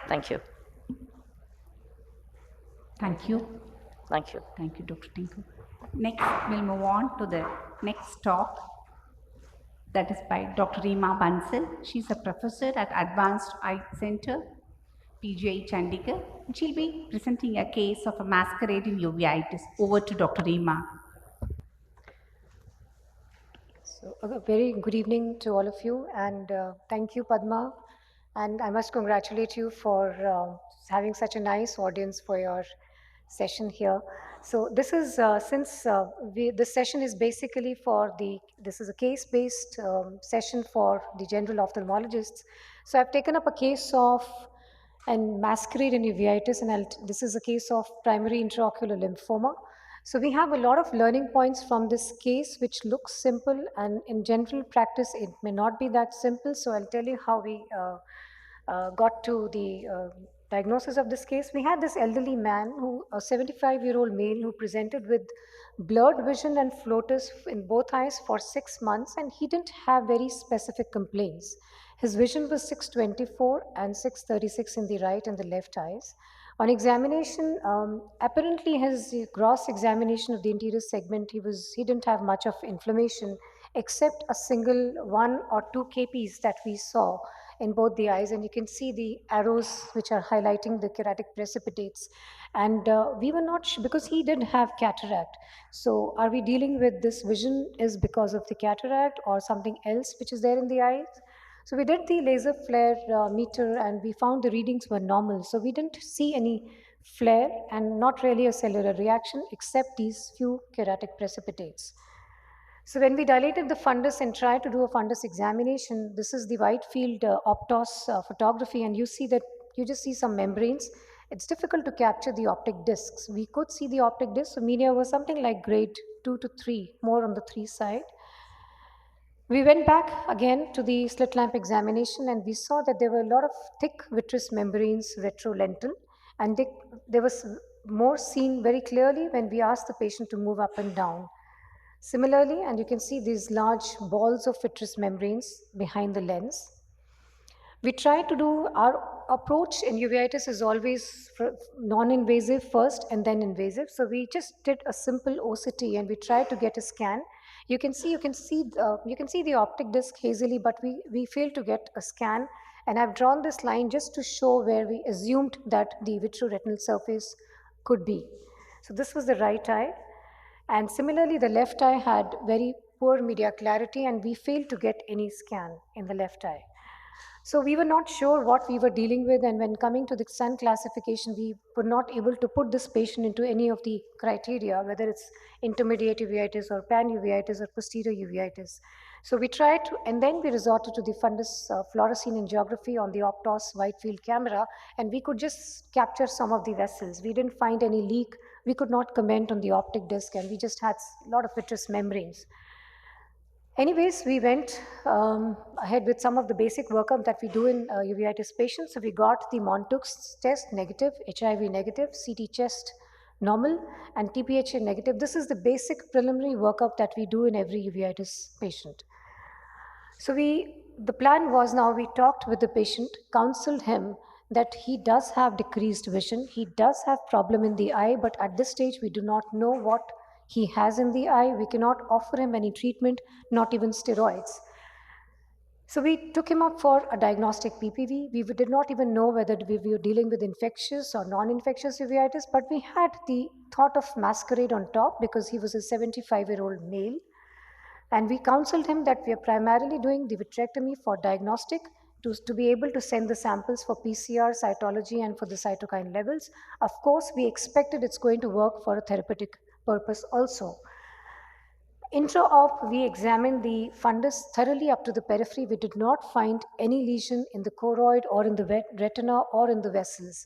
Thank you. Thank you. Thank you. Thank you, Dr. Tinku. Next, we'll move on to the next talk. That is by Dr. Reema Bansal. She's a professor at Advanced Eye Center, PGI Chandigarh. She'll be presenting a case of a masquerading uveitis. Over to Dr. Reema. So, a very good evening to all of you, and thank you, Padma. And I must congratulate you for having such a nice audience for your session here. So this is this session is basically this is a case-based session for the general ophthalmologists. So I've taken up a case of an masquerade in uveitis, and this is a case of primary intraocular lymphoma. So we have a lot of learning points from this case, which looks simple, and in general practice, it may not be that simple. So I'll tell you how we got to the diagnosis of this case. We had this elderly man, a 75-year-old male, who presented with blurred vision and floaters in both eyes for 6 months, and he didn't have very specific complaints. His vision was 624 and 636 in the right and the left eyes. On examination, apparently his gross examination of the anterior segment, he didn't have much of inflammation, except a single 1 or 2 KPs that we saw in both the eyes, and you can see the arrows which are highlighting the keratic precipitates. And we were not sure, because he didn't have cataract. So are we dealing with this vision is because of the cataract or something else which is there in the eyes? So we did the laser flare meter, and we found the readings were normal. So we didn't see any flare and not really a cellular reaction except these few keratic precipitates. So when we dilated the fundus and tried to do a fundus examination, this is the wide field optos photography, and you see that you just see some membranes. It's difficult to capture the optic discs. We could see the optic discs, so media was something like grade 2 to 3, more on the 3 side. We went back again to the slit lamp examination, and we saw that there were a lot of thick vitreous membranes retrolental, and there was more seen very clearly when we asked the patient to move up and down. Similarly, and you can see these large balls of vitreous membranes behind the lens. We try to do, our approach in uveitis is always non-invasive first and then invasive. So we just did a simple OCT and we tried to get a scan. You can see the optic disc hazily, but we failed to get a scan. And I've drawn this line just to show where we assumed that the vitreoretinal surface could be. So this was the right eye. And similarly, the left eye had very poor media clarity, and we failed to get any scan in the left eye. So we were not sure what we were dealing with, and when coming to the sun classification, we were not able to put this patient into any of the criteria, whether it's intermediate uveitis or pan-uveitis or posterior uveitis. So we tried to, and then we resorted to the fundus fluorescein angiography on the Optos wide field camera, and we could just capture some of the vessels. We didn't find any leak. We could not comment on the optic disc, and we just had a lot of vitreous membranes. Anyways, we went ahead with some of the basic workup that we do in uveitis patients. So we got the Montux test negative, HIV negative, CT chest normal, and TPHA negative. This is the basic preliminary workup that we do in every uveitis patient. So the plan was, now we talked with the patient, counseled him that he does have decreased vision, he does have problem in the eye, but at this stage we do not know what he has in the eye. We cannot offer him any treatment, not even steroids. So we took him up for a diagnostic PPV. We did not even know whether we were dealing with infectious or non-infectious uveitis, but we had the thought of masquerade on top because he was a 75-year-old male. And we counseled him that we are primarily doing the vitrectomy for diagnostic, to be able to send the samples for PCR, cytology, and for the cytokine levels. Of course, we expected it's going to work for a therapeutic purpose also. Intra-op, we examined the fundus thoroughly up to the periphery. We did not find any lesion in the choroid or in the retina or in the vessels.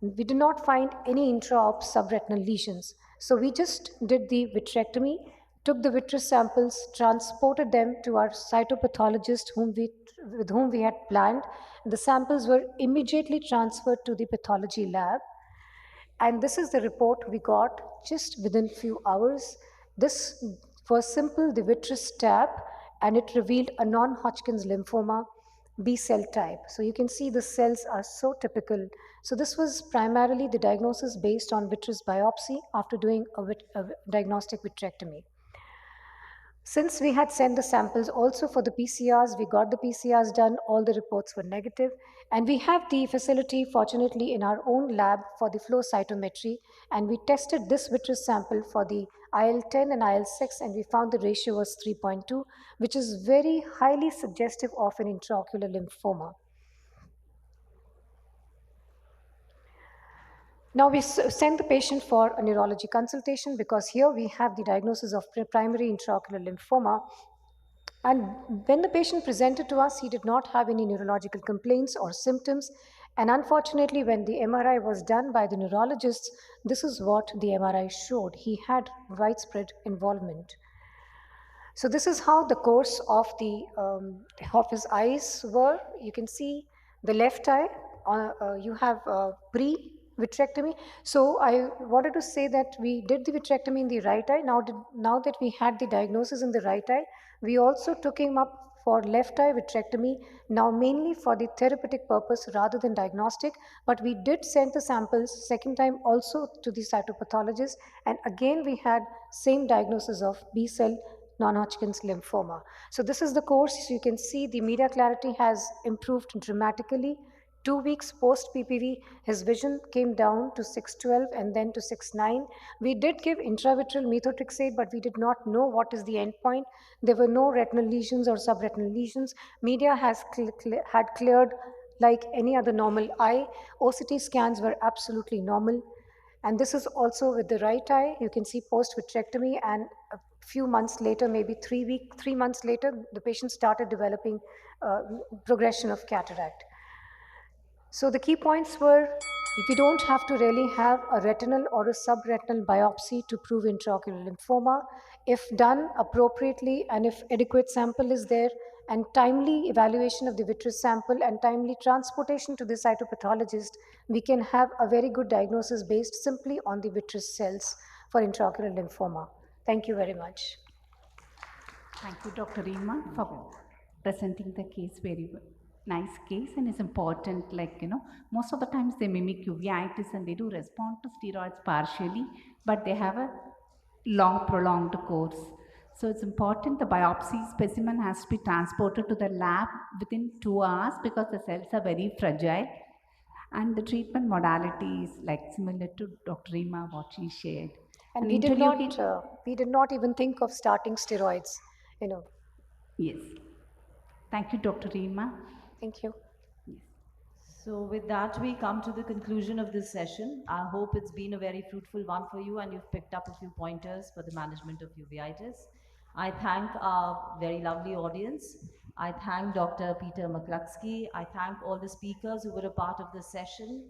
We did not find any intra-op subretinal lesions. So we just did the vitrectomy, took the vitreous samples, transported them to our cytopathologist with whom we had planned. The samples were immediately transferred to the pathology lab. And this is the report we got just within few hours. This was simple the vitreous tab, and it revealed a non-Hodgkin's lymphoma B cell type. So you can see the cells are so typical. So this was primarily the diagnosis based on vitreous biopsy after doing a diagnostic vitrectomy. Since we had sent the samples also for the PCRs, we got the PCRs done, all the reports were negative, and we have the facility, fortunately, in our own lab for the flow cytometry, and we tested this vitreous sample for the IL-10 and IL-6, and we found the ratio was 3.2, which is very highly suggestive of an intraocular lymphoma. Now we send the patient for a neurology consultation because here we have the diagnosis of primary intraocular lymphoma. And when the patient presented to us, he did not have any neurological complaints or symptoms. And unfortunately, when the MRI was done by the neurologist, this is what the MRI showed. He had widespread involvement. So this is how the course of of his eyes were. You can see the left eye. You have pre-vitrectomy. So I wanted to say that we did the vitrectomy in the right eye. Now that we had the diagnosis in the right eye, we also took him up for left eye vitrectomy, now mainly for the therapeutic purpose rather than diagnostic, but we did send the samples second time also to the cytopathologist, and again we had same diagnosis of B cell non-Hodgkin's lymphoma. So this is the course. You can see the media clarity has improved dramatically. 2 weeks post PPV, his vision came down to 612 and then to 69. We did give intravitreal methotrexate, but we did not know what is the endpoint. There were no retinal lesions or subretinal lesions. Media had cleared like any other normal eye. OCT scans were absolutely normal. And this is also with the right eye. You can see post vitrectomy, and a few months later, maybe 3 months later, the patient started developing progression of cataract. So the key points were, if you don't have to really have a retinal or a subretinal biopsy to prove intraocular lymphoma, if done appropriately and if adequate sample is there and timely evaluation of the vitreous sample and timely transportation to the cytopathologist, we can have a very good diagnosis based simply on the vitreous cells for intraocular lymphoma. Thank you very much. Thank you, Dr. Rima, for presenting the case very well. Nice case, and it's important, like, most of the times they mimic uveitis and they do respond to steroids partially, but they have a long prolonged course. So it's important the biopsy specimen has to be transported to the lab within 2 hours because the cells are very fragile, and the treatment modality is like similar to Dr. Rima, what she shared. And we did not even think of starting steroids, Yes. Thank you, Dr. Rima. Thank you. Yes. So with that, we come to the conclusion of this session. I hope it's been a very fruitful one for you and you've picked up a few pointers for the management of uveitis. I thank our very lovely audience. I thank Dr. Peter McCluskey. I thank all the speakers who were a part of this session.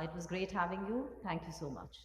It was great having you. Thank you so much.